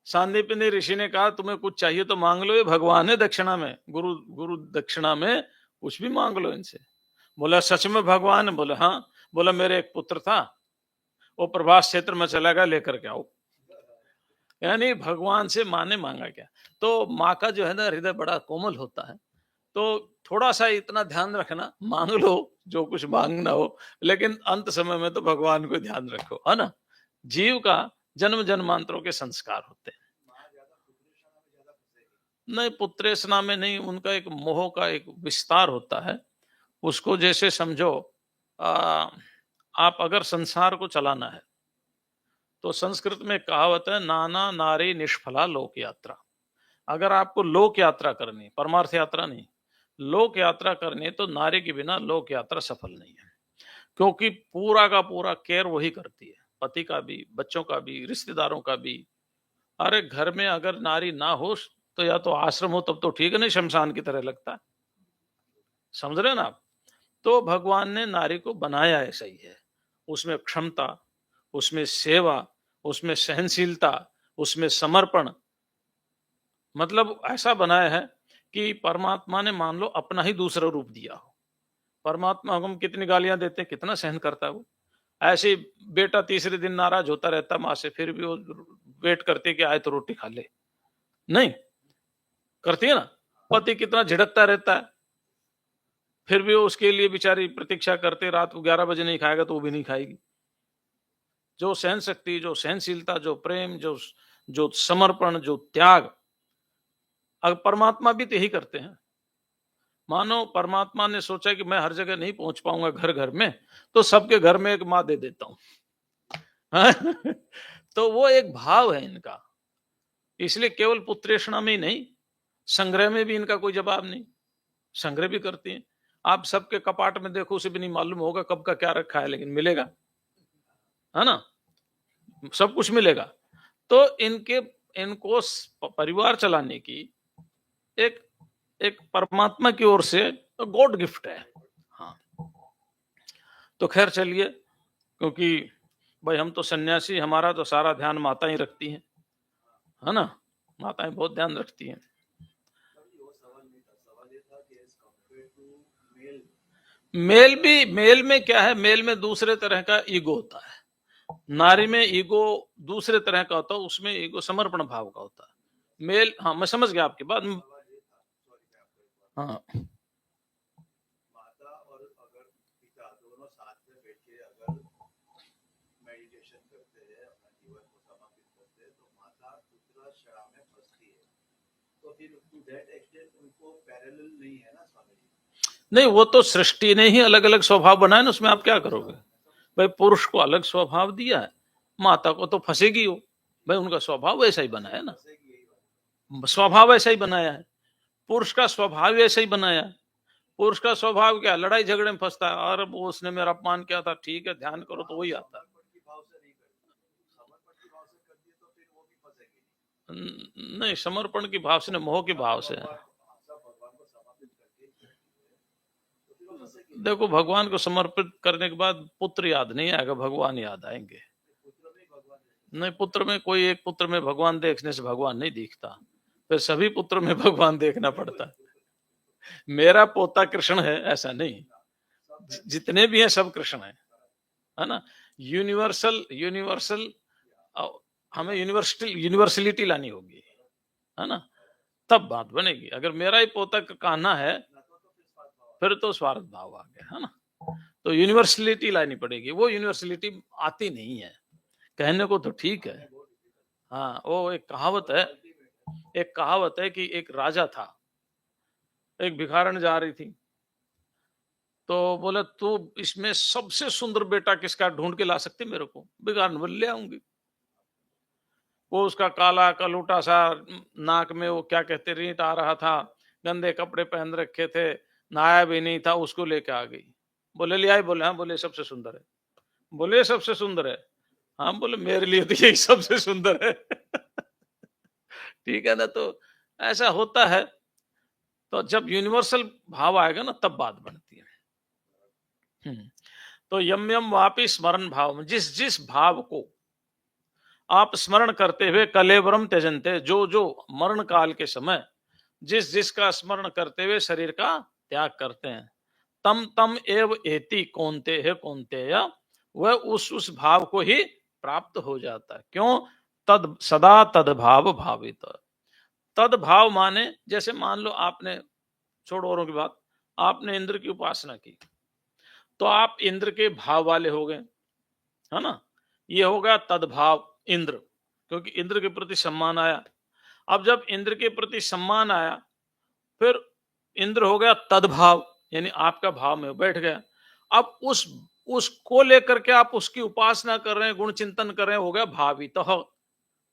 सांदीपनी ऋषि ने कहा, तुम्हें कुछ चाहिए तो मांग लो, ये भगवान है दक्षिणा में, गुरु गुरु दक्षिणा में कुछ भी मांग लो इनसे। बोला, सच में भगवान है? बोले, हाँ। बोला, मेरे एक पुत्र था, वो प्रभास क्षेत्र में चला गया, लेकर के आओ। यानी भगवान से माँ ने मांगा क्या? तो माँ का जो है ना, हृदय बड़ा कोमल होता है। तो थोड़ा सा इतना ध्यान रखना, मांग लो जो कुछ मांगना हो, लेकिन अंत समय में तो भगवान को ध्यान रखो, है ना। जीव का जन्म जन्मांतरों के संस्कार होते हैं। नहीं, पुत्रेशना में नहीं, उनका एक मोह का एक विस्तार होता है। उसको जैसे समझो, आप अगर संसार को चलाना है तो संस्कृत में कहावत है, नाना नारी निष्फला लोक यात्रा। अगर आपको लोक यात्रा करनी, परमार्थ यात्रा नहीं, लोक यात्रा करनी है, तो नारी के बिना लोक यात्रा सफल नहीं है। क्योंकि पूरा का पूरा केयर वही करती है, पति का भी, बच्चों का भी, रिश्तेदारों का भी। अरे घर में अगर नारी ना हो तो या तो आश्रम हो, तब तो ठीक है, नहीं शमशान की तरह लगता है। समझ रहे ना आप? तो भगवान ने नारी को बनाया ऐसा ही है। उसमें क्षमता, उसमें सेवा, उसमें सहनशीलता, उसमें समर्पण। मतलब ऐसा बनाया है कि परमात्मा ने मान लो अपना ही दूसरा रूप दिया हो। परमात्मा हम कितनी गालियां देते हैं, कितना सहन करता है वो। ऐसे ही बेटा तीसरे दिन नाराज होता रहता माँ से, फिर भी वो वेट करते कि आए तो रोटी खा ले। नहीं करती है ना। पति कितना झिड़कता रहता है, फिर भी वो उसके लिए बेचारी प्रतीक्षा करते, रात को 11 बजे नहीं खाएगा तो वो भी नहीं खाएगी। जो सहन शक्ति, जो सहनशीलता, जो प्रेम, जो जो समर्पण, जो त्याग, अब परमात्मा भी तो यही करते हैं। मानो परमात्मा ने सोचा कि मैं हर जगह नहीं पहुंच पाऊंगा घर घर में, तो सबके घर में एक माँ दे देता हूं। तो वो एक भाव है इनका। इसलिए केवल पुत्रेषणा में ही नहीं, संग्रह में भी इनका कोई जवाब नहीं। संग्रह भी करती हैं। आप सबके कपाट में देखो, उसे भी नहीं मालूम होगा कब का क्या रखा है, लेकिन मिलेगा, है ना, सब कुछ मिलेगा। तो इनको परिवार चलाने की एक एक परमात्मा की ओर से गॉड गिफ्ट है। हाँ, तो खैर चलिए, क्योंकि भाई हम तो सन्यासी, हमारा तो सारा ध्यान माता ही रखती हैं, है ना। माताएं बहुत ध्यान रखती हैं। मेल में क्या है, मेल में दूसरे तरह का ईगो होता है। नारी में ईगो दूसरे तरह का होता है, उसमें ईगो समर्पण भाव का होता है। मेल, हाँ मैं समझ गया आपकी बात। हाँ नहीं, वो तो सृष्टि ने ही अलग अलग स्वभाव बनाए ना, उसमें आप क्या करोगे भाई? पुरुष को अलग स्वभाव दिया है, माता को तो फंसेगी वो भाई, उनका स्वभाव वैसा ही बनाया ना, स्वभाव ऐसा ही बनाया है। पुरुष का स्वभाव ऐसा ही बनाया है। पुरुष का स्वभाव क्या, लड़ाई झगड़े में फंसता है, और वो उसने मेरा अपमान किया था, ठीक है ध्यान करो, तो वही आता है। नहीं, समर्पण की भाव से नहीं, मोह के भाव से है। देखो, भगवान को समर्पित करने के बाद पुत्र याद नहीं आएगा, भगवान याद आएंगे। नहीं, पुत्र में कोई एक पुत्र में भगवान देखने से भगवान नहीं दिखता, फिर सभी पुत्र में भगवान देखना पड़ता है। मेरा पोता कृष्ण है ऐसा नहीं, जितने भी हैं सब कृष्ण है ना। यूनिवर्सल यूनिवर्सल हमें यूनिवर्सलिटी लानी होगी, है ना, तब बात बनेगी। अगर मेरा ही पोता कान्हा है फिर तो स्वार्थ भाव आ गया, है ना। तो यूनिवर्सलिटी लानी पड़ेगी, वो यूनिवर्सलिटी आती नहीं है। कहने को तो ठीक है, हाँ, वो एक कहावत है कि एक राजा था, एक भिखारन जा रही थी, तो बोले तू इसमें सबसे सुंदर बेटा किसका ढूंढ के ला सकती मेरे को? भिखारन बोले ले आऊंगी। वो उसका काला कलूटा सा, नाक में वो क्या कहते रींट आ रहा था, गंदे कपड़े पहन रखे थे, नहाया भी नहीं था, उसको लेके आ गई। बोले ले आई? बोले हाँ। बोले सबसे सुंदर है? बोले सबसे सुंदर है? हाँ। बोले मेरे लिए तो यही सबसे सुंदर है। ठीक है ना, तो ऐसा होता है। तो जब यूनिवर्सल भाव आएगा ना तब बात बनती है। तो यम यम वापी स्मरण भाव में, जिस जिस भाव को आप स्मरण करते हुए कलेवरम त्यजन्ते, जो जो मरण काल के समय जिस जिसका स्मरण करते हुए शरीर का त्याग करते हैं, तम तम एव एति कौनते है कौनते, या वह उस भाव को ही प्राप्त हो जाता है। क्यों? तद सदा तद भाव भावित। तद भाव माने, जैसे मान लो आपने, छोड़ो औरों की बात, आपने इंद्र की उपासना की तो आप इंद्र के भाव वाले हो गए, है ना। ये हो गया तदभाव इंद्र, क्योंकि इंद्र के प्रति सम्मान आया। अब जब इंद्र के प्रति सम्मान आया, फिर इंद्र हो गया तदभाव, यानी आपका भाव में बैठ गया। अब उसको लेकर के आप उसकी उपासना कर रहे हैं, गुण चिंतन कर रहे हैं, हो गया भावित,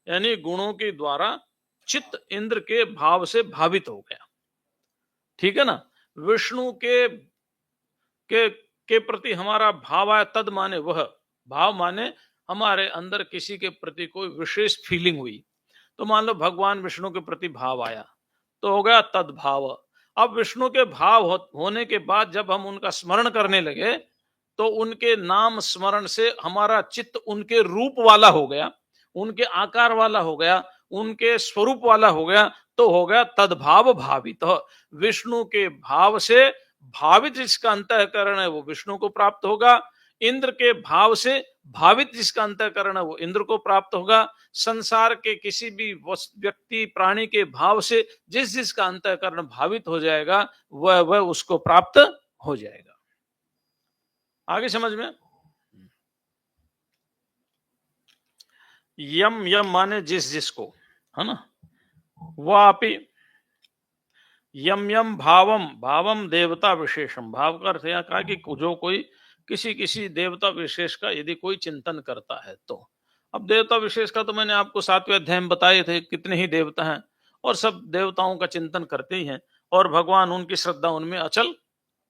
यानी गुणों के द्वारा चित्त इंद्र के भाव से भावित हो गया। ठीक है ना। विष्णु के प्रति हमारा भाव आया, तद माने वह भाव माने हमारे अंदर किसी के प्रति कोई विशेष फीलिंग हुई, तो मान लो भगवान विष्णु के प्रति भाव आया, तो हो गया तद भाव। अब विष्णु के भाव होने के बाद जब हम उनका स्मरण करने लगे, तो उनके नाम स्मरण से हमारा चित्त उनके रूप वाला हो गया, उनके आकार वाला हो गया, उनके स्वरूप वाला हो गया, तो हो गया तदभाव भावित। विष्णु के भाव से भावित जिसका अंतःकरण है वो विष्णु को प्राप्त होगा, इंद्र के भाव से भावित जिसका अंतःकरण है वो इंद्र को प्राप्त होगा। संसार के किसी भी व्यक्ति प्राणी के भाव से जिस जिसका अंतःकरण भावित हो जाएगा वह उसको प्राप्त हो जाएगा। आगे समझ में? यम यम माने जिस जिसको, है ना। वापि यम यम भावम, भावम देवता विशेषम, भाव का अर्थ यहाँ कहा कि जो कोई किसी किसी देवता विशेष का यदि कोई चिंतन करता है तो। अब देवता विशेष का तो मैंने आपको 7वें अध्याय में बताए थे, कितने ही देवता हैं और सब देवताओं का चिंतन करते ही हैं, और भगवान उनकी श्रद्धा उनमें अचल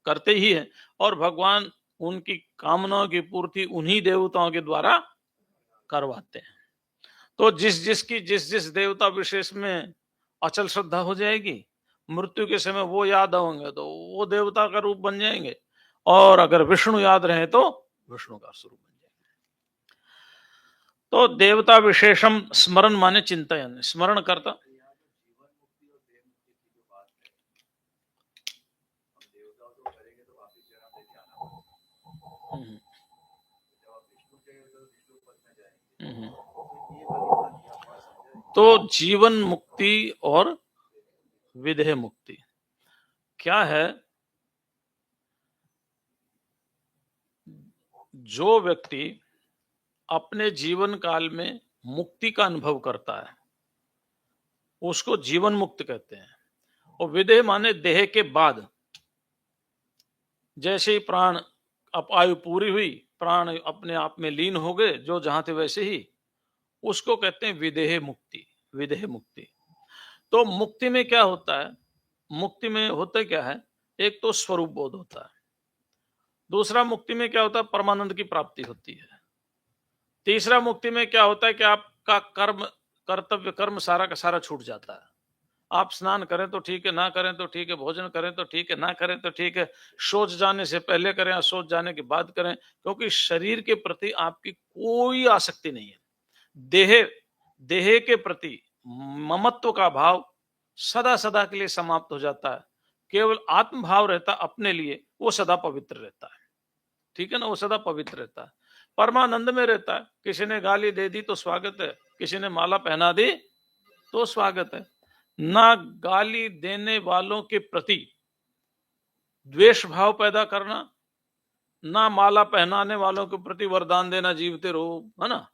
करते ही है, और भगवान उनकी कामनाओं की पूर्ति उन्हीं देवताओं के द्वारा करवाते हैं। तो जिस जिस देवता विशेष में अचल श्रद्धा हो जाएगी, मृत्यु के समय वो याद होंगे तो वो देवता का रूप बन जाएंगे, और अगर विष्णु याद रहे तो विष्णु का स्वरूप बन जाएंगे। तो देवता विशेषम स्मरण माने चिंतन, स्मरण करता। तो जीवन मुक्ति और विदेह मुक्ति क्या है? जो व्यक्ति अपने जीवन काल में मुक्ति का अनुभव करता है, उसको जीवन मुक्त कहते हैं। और विदेह माने देह के बाद, जैसे ही प्राण आयु पूरी हुई, प्राण अपने आप में लीन हो गए, जो जहां थे वैसे ही, उसको कहते हैं विदेह मुक्ति। विदेह मुक्ति। तो मुक्ति में क्या होता है? मुक्ति में होता क्या है? एक तो स्वरूप बोध होता है, दूसरा मुक्ति में क्या होता है? परमानंद की प्राप्ति होती है, तीसरा मुक्ति में क्या होता है कि आपका कर्म, कर्तव्य कर्म सारा का सारा छूट जाता है। आप स्नान करें तो ठीक है, ना करें तो ठीक है, भोजन करें तो ठीक है, ना करें तो ठीक है, शौच जाने से पहले करें या शौच जाने के बाद करें, क्योंकि शरीर के प्रति आपकी कोई आसक्ति नहीं है। देह देह के प्रति ममत्व का भाव सदा सदा के लिए समाप्त हो जाता है। केवल आत्म भाव रहता अपने लिए, वो सदा पवित्र रहता है। ठीक है ना, वो सदा पवित्र रहता है, परमानंद में रहता है। किसी ने गाली दे दी तो स्वागत है, किसी ने माला पहना दी तो स्वागत है। ना गाली देने वालों के प्रति द्वेष भाव पैदा करना, ना माला पहनाने वालों के प्रति वरदान देना, जीवते रहो, है ना।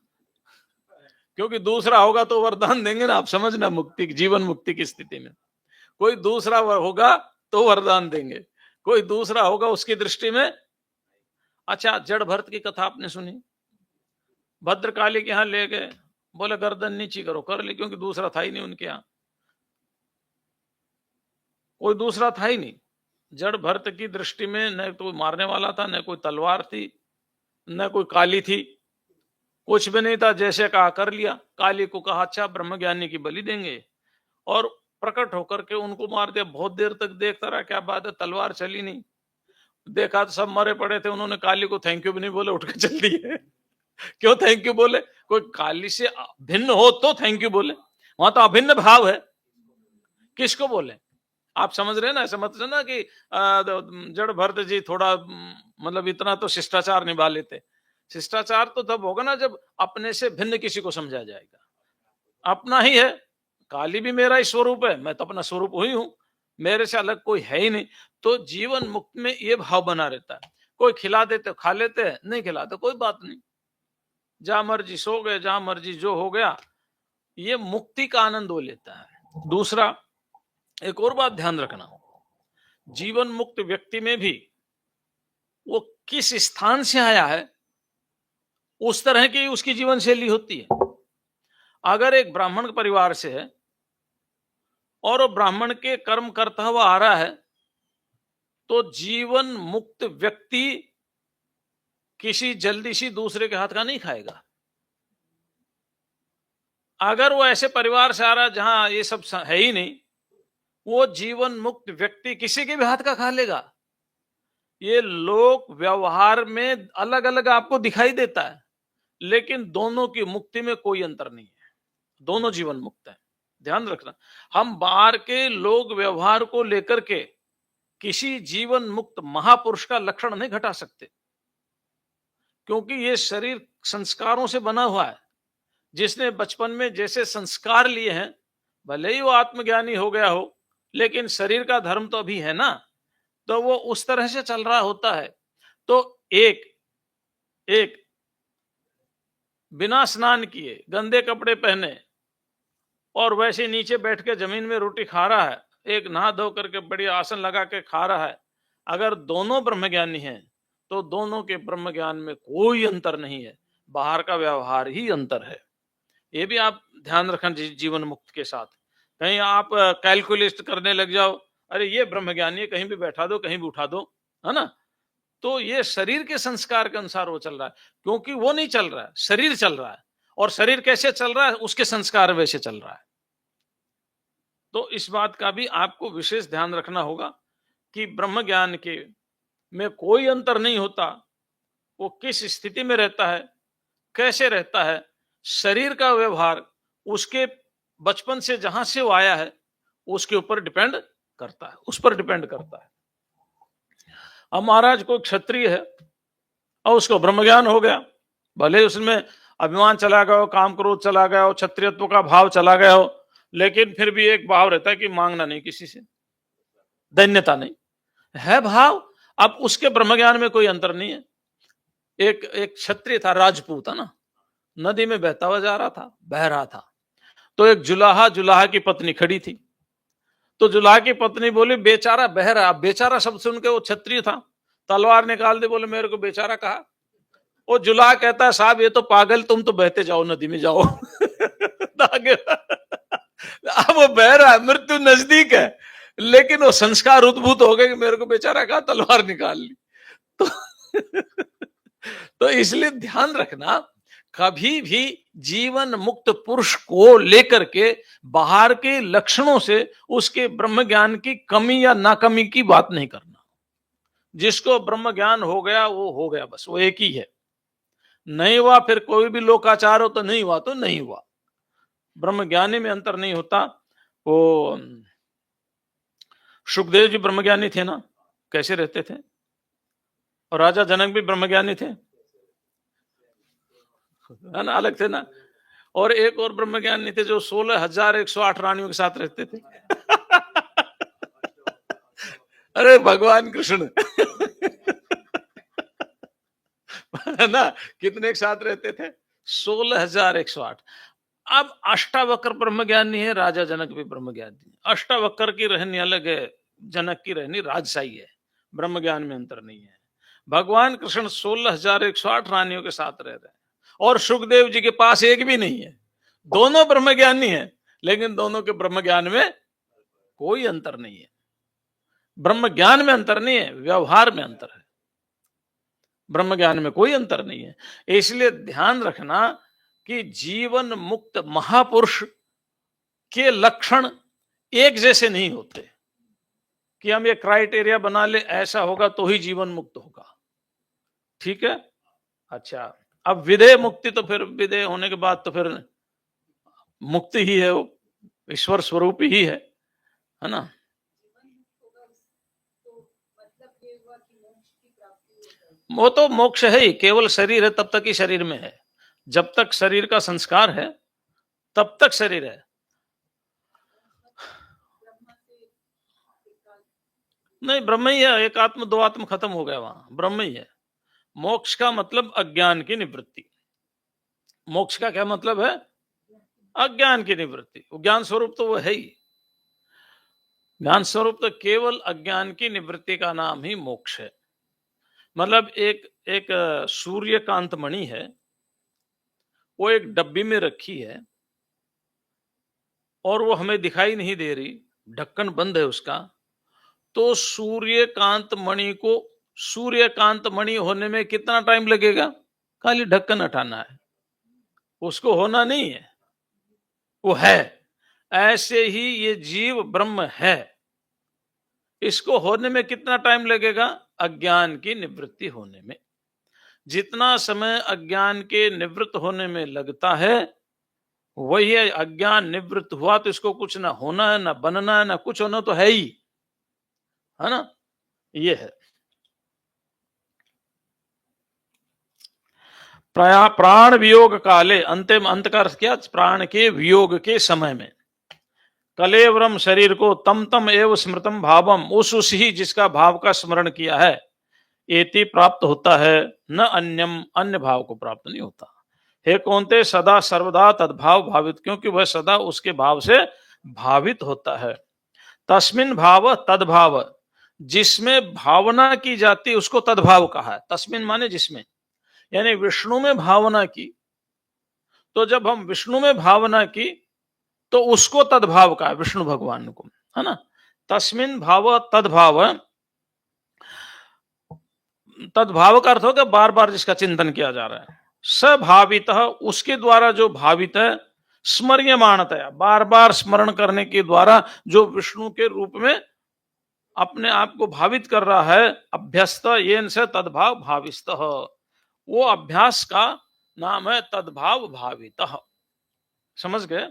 क्योंकि दूसरा होगा तो वरदान देंगे ना, आप समझना, मुक्ति, जीवन मुक्ति की स्थिति में कोई दूसरा होगा तो वरदान देंगे, कोई दूसरा होगा उसकी दृष्टि में। अच्छा, जड़ भरत की कथा आपने सुनी? भद्रकाली के यहां ले गए, बोले गर्दन नीची करो, कर ली, क्योंकि दूसरा था ही नहीं उनके यहां, कोई दूसरा था ही नहीं। जड़ भरत की दृष्टि में न तो मारने वाला था, न कोई तलवार थी, न कोई काली थी, कुछ भी नहीं था। जैसे कहा कर लिया। काली को कहा अच्छा ब्रह्मज्ञानी की बलि देंगे, और प्रकट होकर के उनको मार दिया। बहुत देर तक देखता रहा, क्या बात है, तलवार चली नहीं। देखा तो सब मरे पड़े थे। उन्होंने काली को थैंक यू भी नहीं बोले, उठ के चल दिए। क्यों थैंक यू बोले? कोई काली से भिन्न हो तो थैंक यू बोले, वहां तो अभिन्न भाव है, किसको बोले? आप समझ रहे हैं ना? ऐसा मत समझना कि जड़ भरत जी थोड़ा मतलब इतना तो शिष्टाचार निभा लेते। शिष्टाचार तो तब होगा ना जब अपने से भिन्न किसी को समझा जाएगा। अपना ही है, काली भी मेरा ही स्वरूप है, मैं तो अपना स्वरूप हुई हूं, मेरे से अलग कोई है ही नहीं। तो जीवन मुक्त में ये भाव बना रहता है। कोई खिला देते खा लेते हैं, नहीं खिलाते कोई बात नहीं, जहां मर्जी सो गए, जहां मर्जी जो हो गया, ये मुक्ति का आनंद वो लेता है। दूसरा, एक और बात ध्यान रखना, जीवन मुक्त व्यक्ति में भी वो किस स्थान से आया है उस तरह की उसकी जीवन शैली होती है। अगर एक ब्राह्मण परिवार से है और वो ब्राह्मण के कर्म करता हुआ आ रहा है, तो जीवन मुक्त व्यक्ति किसी जल्दी सी दूसरे के हाथ का नहीं खाएगा। अगर वो ऐसे परिवार से आ रहा है जहां ये सब है ही नहीं, वो जीवन मुक्त व्यक्ति किसी के भी हाथ का खा लेगा। ये लोक व्यवहार में अलग अलग आपको दिखाई देता है, लेकिन दोनों की मुक्ति में कोई अंतर नहीं है, दोनों जीवन मुक्त है। ध्यान रखना, हम बाहर के लोक व्यवहार को लेकर के किसी जीवन मुक्त महापुरुष का लक्षण नहीं घटा सकते, क्योंकि ये शरीर संस्कारों से बना हुआ है। जिसने बचपन में जैसे संस्कार लिए हैं, भले ही वो आत्मज्ञानी हो गया हो, लेकिन शरीर का धर्म तो अभी है ना, तो वो उस तरह से चल रहा होता है। तो एक बिना स्नान किए, गंदे कपड़े पहने और वैसे नीचे बैठ के जमीन में रोटी खा रहा है, एक नहा धो करके बढ़िया आसन लगा के खा रहा है, अगर दोनों ब्रह्मज्ञानी हैं तो दोनों के ब्रह्म ज्ञान में कोई अंतर नहीं है, बाहर का व्यवहार ही अंतर है। ये भी आप ध्यान रखें जीवन मुक्त के साथ। कहीं आप कैलकुलेट करने लग जाओ, अरे ये ब्रह्मज्ञानी है, कहीं भी बैठा दो, कहीं भी उठा दो, है ना, तो ये शरीर के संस्कार के अनुसार वो चल रहा है, क्योंकि वो नहीं चल रहा है, शरीर चल रहा है। और शरीर कैसे चल रहा है, उसके संस्कार वैसे चल रहा है। तो इस बात का भी आपको विशेष ध्यान रखना होगा कि ब्रह्म ज्ञान के में कोई अंतर नहीं होता, वो किस स्थिति में रहता है, कैसे रहता है, शरीर का व्यवहार उसके बचपन से जहां से वो आया है उसके ऊपर डिपेंड करता है, उस पर डिपेंड करता है। अब महाराज कोई क्षत्रिय है और उसको ब्रह्मज्ञान हो गया, भले उसमें अभिमान चला गया हो, काम क्रोध चला गया हो, क्षत्रियत्व का भाव चला गया हो, लेकिन फिर भी एक भाव रहता है कि मांगना नहीं किसी से, दैन्यता नहीं है भाव। अब उसके ब्रह्मज्ञान में कोई अंतर नहीं है। एक क्षत्रिय था, राजपूत है ना, नदी में बहता हुआ जा रहा था, बह रहा था, तो एक जुलाहा जुलाहा की पत्नी खड़ी थी। तो जुलाहा की पत्नी बोली, बेचारा बह रहा। बेचारा शब्द सुन के वो क्षत्रिय था, तलवार निकाल दी, बोले मेरे को बेचारा कहा। वो जुलाहा कहता है, साहब ये तो पागल, तुम तो बहते जाओ, नदी में जाओ। आगे अब वो बह रहा है, मृत्यु नजदीक है, लेकिन वो संस्कार उद्भूत हो गए कि मेरे को बेचारा कहा, तलवार निकाल ली। तो तो इसलिए ध्यान रखना, कभी भी जीवन मुक्त पुरुष को लेकर के बाहर के लक्षणों से उसके ब्रह्म ज्ञान की कमी या नाकमी की बात नहीं करना। जिसको ब्रह्म ज्ञान हो गया वो हो गया, बस वो एक ही है। नहीं हुआ फिर कोई भी लोकाचार हो तो नहीं हुआ तो नहीं हुआ, ब्रह्म ज्ञानी में अंतर नहीं होता। वो सुखदेव जी ब्रह्मज्ञानी थे ना, कैसे रहते थे? और राजा जनक भी ब्रह्मज्ञानी थे, है ना, अलग थे ना। और एक और ब्रह्मज्ञानी थे जो 16,108 रानियों के साथ रहते थे। अरे भगवान कृष्ण। है ना, कितने के साथ रहते थे? 16,108। अब अष्टावक्र ब्रह्मज्ञानी है, राजा जनक भी ब्रह्मज्ञानी। अष्टावक्र की रहनी अलग है, जनक की रहनी राजशाही है, ब्रह्म ज्ञान में अंतर नहीं है। भगवान कृष्ण 16,108 रानियों के साथ रह रहे हैं, और सुखदेव जी के पास एक भी नहीं है। दोनों ब्रह्मज्ञानी है, लेकिन दोनों के ब्रह्म ज्ञान में कोई अंतर नहीं है। ब्रह्म ज्ञान में अंतर नहीं है, व्यवहार में अंतर है, ब्रह्म ज्ञान में कोई अंतर नहीं है। इसलिए ध्यान रखना कि जीवन मुक्त महापुरुष के लक्षण एक जैसे नहीं होते कि हम ये क्राइटेरिया बना ले, ऐसा होगा तो ही जीवन मुक्त होगा। ठीक है, अच्छा। अब विधेय मुक्ति, तो फिर विधेय होने के बाद तो फिर मुक्ति ही है, वो ईश्वर स्वरूप ही है ना। वो तो मोक्ष है ही, केवल शरीर है तब तक ही शरीर में है। जब तक शरीर का संस्कार है तब तक शरीर है। नहीं, ब्रह्म ही है, एक आत्म दो आत्म खत्म हो गया, वहां ब्रह्म ही है। मोक्ष का मतलब अज्ञान की निवृत्ति। मोक्ष का क्या मतलब है? अज्ञान की निवृत्ति। ज्ञान स्वरूप तो वो है ही, ज्ञान स्वरूप तो केवल अज्ञान की निवृत्ति का नाम ही मोक्ष है। मतलब एक एक सूर्यकांत मणि है, वो एक डब्बी में रखी है और वो हमें दिखाई नहीं दे रही, ढक्कन बंद है उसका। तो सूर्यकांत मणि को सूर्यकांत मणि होने में कितना टाइम लगेगा? खाली ढक्कन हटाना है, उसको होना नहीं है, वो है। ऐसे ही ये जीव ब्रह्म है, इसको होने में कितना टाइम लगेगा? अज्ञान की निवृत्ति होने में। जितना समय अज्ञान के निवृत्त होने में लगता है, वही है। अज्ञान निवृत्त हुआ तो इसको कुछ ना होना है, ना बनना है, ना कुछ होना, तो है ही, है ना। ये है प्राण वियोग काले, अंतिम अंत का क्या? प्राण के वियोग के समय में। कलेवरम, शरीर को, तम तम एव स्मृतम भावम, उस ही जिसका भाव का स्मरण किया है, एति प्राप्त होता है, न अन्यम, अन्य भाव को प्राप्त नहीं होता। हे कौनते, सदा सर्वदा तद्भाव भावित, क्योंकि वह सदा उसके भाव से भावित होता है। तस्मिन भाव तद्भाव, जिसमें भावना की जाती उसको तद्भाव कहा है। तस्मिन माने जिसमें, यानी विष्णु में भावना की। तो जब हम विष्णु में भावना की तो उसको तद्भाव कहा, विष्णु भगवान को, है ना। तस्मिन भाव तद्भाव, तद्भाव का अर्थ होगा बार बार जिसका चिंतन किया जा रहा है। सभावित, उसके द्वारा जो भावित है, स्मर्यमाणतया, बार बार स्मरण करने के द्वारा जो विष्णु के रूप में अपने आप को भावित कर रहा है, अभ्यस्त येन से तद्भाव भाविस्त, वो अभ्यास का नाम है तद्भाव भावित। समझ गए?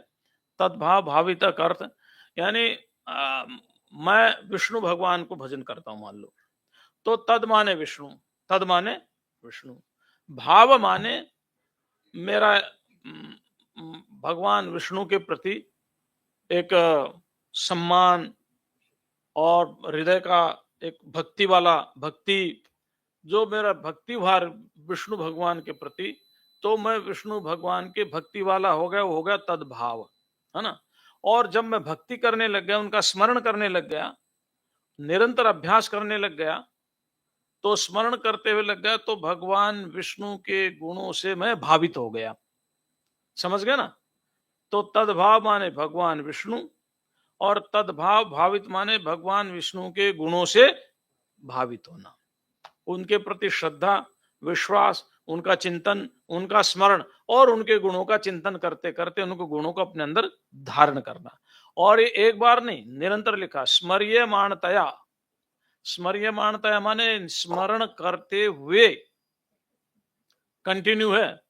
तद्भाव भावित का अर्थ यानी मैं विष्णु भगवान को भजन करता हूं, मान लो, तो तद माने विष्णु, तद माने विष्णु, भाव माने मेरा भगवान विष्णु के प्रति एक सम्मान और हृदय का एक भक्ति वाला, भक्ति, जो मेरा भक्ति भार विष्णु भगवान के प्रति, तो मैं विष्णु भगवान के भक्ति वाला हो गया, वो हो गया तद्भाव, है ना। और जब मैं भक्ति करने लग गया, उनका स्मरण करने लग गया, निरंतर अभ्यास करने लग गया, तो स्मरण करते हुए लग गया, तो भगवान विष्णु के गुणों से मैं भावित हो गया। समझ गए ना। तो तद्भाव माने भगवान विष्णु, और तद्भाव भावित माने भगवान विष्णु के गुणों से भावित होना, उनके प्रति श्रद्धा, विश्वास, उनका चिंतन, उनका स्मरण, और उनके गुणों का चिंतन करते करते उनके गुणों को अपने अंदर धारण करना। और ये एक बार नहीं, निरंतर लिखा, स्मर्यमाणतया। स्मर्यमाणतया माने स्मरण करते हुए, कंटिन्यू है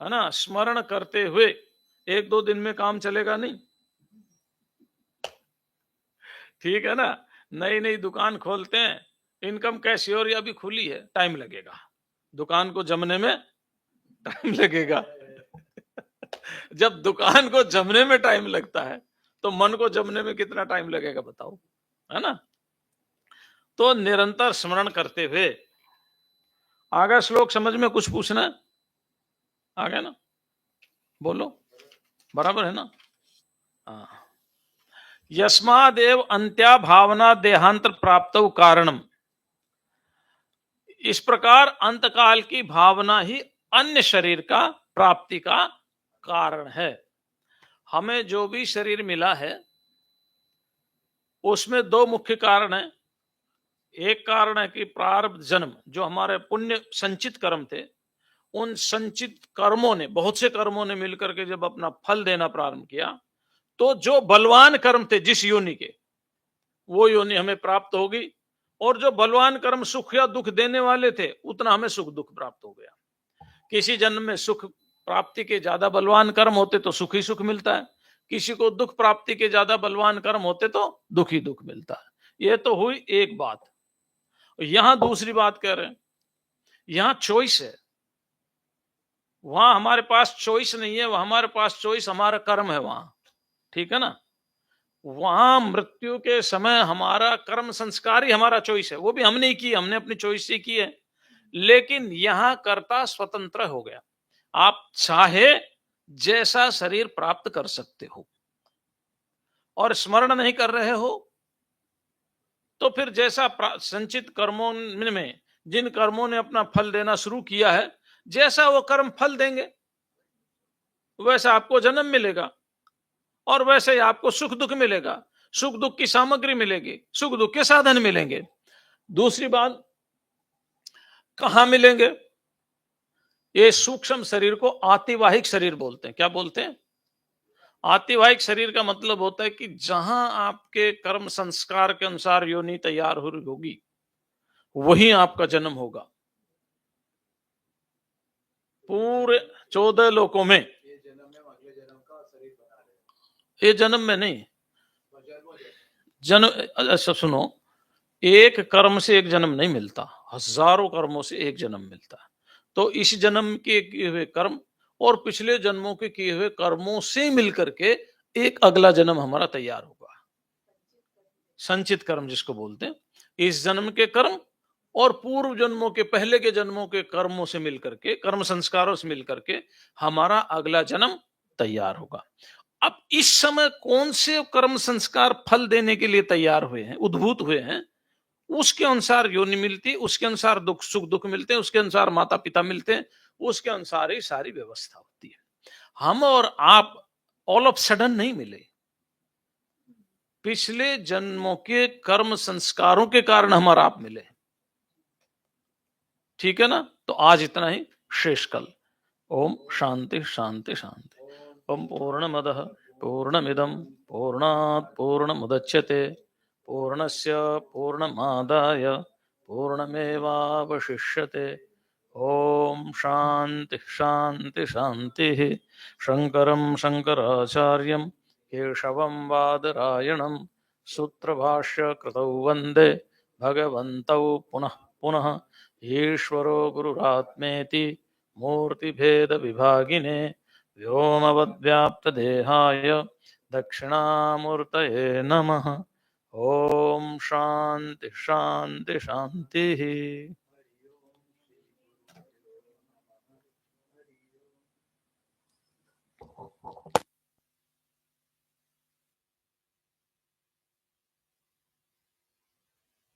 ना। स्मरण करते हुए, एक दो दिन में काम चलेगा नहीं, ठीक है ना। नई नई दुकान खोलते हैं, इनकम कैसी हो रही अभी खुली है, टाइम लगेगा, दुकान को जमने में टाइम लगेगा। जब दुकान को जमने में टाइम लगता है, तो मन को जमने में कितना टाइम लगेगा बताओ, है ना। तो निरंतर स्मरण करते हुए, आगे श्लोक समझ में कुछ पूछना है? आगे ना, बोलो, बराबर है ना। हाँ। यस्मादेव अंत्या भावना देहांतर प्राप्त कारणम। इस प्रकार अंतकाल की भावना ही अन्य शरीर का प्राप्ति का कारण है। हमें जो भी शरीर मिला है, उसमें दो मुख्य कारण हैं। एक कारण है कि प्रारब्ध जन्म, जो हमारे पुण्य संचित कर्म थे, उन संचित कर्मों ने, बहुत से कर्मों ने मिलकर के जब अपना फल देना प्रारंभ किया, तो जो बलवान कर्म थे जिस योनि के, वो योनि हमें प्राप्त होगी। और जो बलवान कर्म सुख या दुख देने वाले थे, उतना हमें सुख दुख प्राप्त हो गया। किसी जन्म में सुख प्राप्ति के ज्यादा बलवान कर्म होते तो सुख ही सुख मिलता है, किसी को दुख प्राप्ति के ज्यादा बलवान कर्म होते तो दुख ही दुख मिलता है। ये तो हुई एक बात। यहां दूसरी बात कह रहे हैं, यहां चॉइस है, वहां हमारे पास चॉइस नहीं है, वहां हमारे पास चॉइस हमारा कर्म है वहां, ठीक है ना। वहां मृत्यु के समय हमारा कर्म संस्कार ही हमारा चॉइस है, वो भी हमने ही की, हमने अपनी चॉइस से की है। लेकिन यहां कर्ता स्वतंत्र हो गया, आप चाहे जैसा शरीर प्राप्त कर सकते हो, और स्मरण नहीं कर रहे हो तो फिर जैसा संचित कर्मों में, जिन कर्मों ने अपना फल देना शुरू किया है, जैसा वो कर्म फल देंगे, वैसा आपको जन्म मिलेगा, और वैसे ही आपको सुख दुख मिलेगा, सुख दुख की सामग्री मिलेगी, सुख दुख के साधन मिलेंगे। दूसरी बात, कहां मिलेंगे? ये सूक्ष्म शरीर को आतिवाहिक शरीर बोलते हैं। क्या बोलते हैं? आतिवाहिक शरीर का मतलब होता है कि जहां आपके कर्म संस्कार के अनुसार योनि तैयार हो रही होगी, वहीं आपका जन्म होगा। पूरे 14 लोकों में, ये जन्म में नहीं, जन्म, अच्छा सुनो, एक कर्म से एक जन्म नहीं मिलता, हजारों कर्मों से एक जन्म मिलता है। तो इस जन्म के किए हुए कर्म और पिछले जन्मों के किए हुए कर्मों से मिलकर के एक अगला जन्म हमारा तैयार होगा। संचित कर्म जिसको बोलते हैं, इस जन्म के कर्म और पूर्व जन्मों के, पहले के जन्मों के कर्मों से मिलकर के, कर्म संस्कारों से मिलकर के हमारा अगला जन्म तैयार होगा। अब इस समय कौन से कर्म संस्कार फल देने के लिए तैयार हुए हैं, उद्भूत हुए हैं, उसके अनुसार योनि मिलती है, उसके अनुसार दुख सुख दुख मिलते हैं, उसके अनुसार माता पिता मिलते हैं, उसके अनुसार ही सारी व्यवस्था होती है। हम और आप ऑल ऑफ सडन नहीं मिले, पिछले जन्मों के कर्म संस्कारों के कारण हमारा आप मिले, ठीक है ना। तो आज इतना ही, शेष कल। ओम शांति शांति शांति। ओम पूर्णमदः पूर्णमिदं पूर्णात् पूर्णमुदच्यते पूर्णस्य पूर्णमादाय पूर्णमेवावशिष्यते। ओम शांति शांति शांति। शंकरं शंकराचार्यं केशवं बादरायणं सूत्रभाष्य कृतौ वंदे भगवन्तौ पुनः पुनः। ईश्वरो गुरुरात्मेति मूर्तिभेद विभागिने व्योमवद्व्याप्तदेहाय दक्षिणामूर्तये नमः। ओम शांति शांति शांति।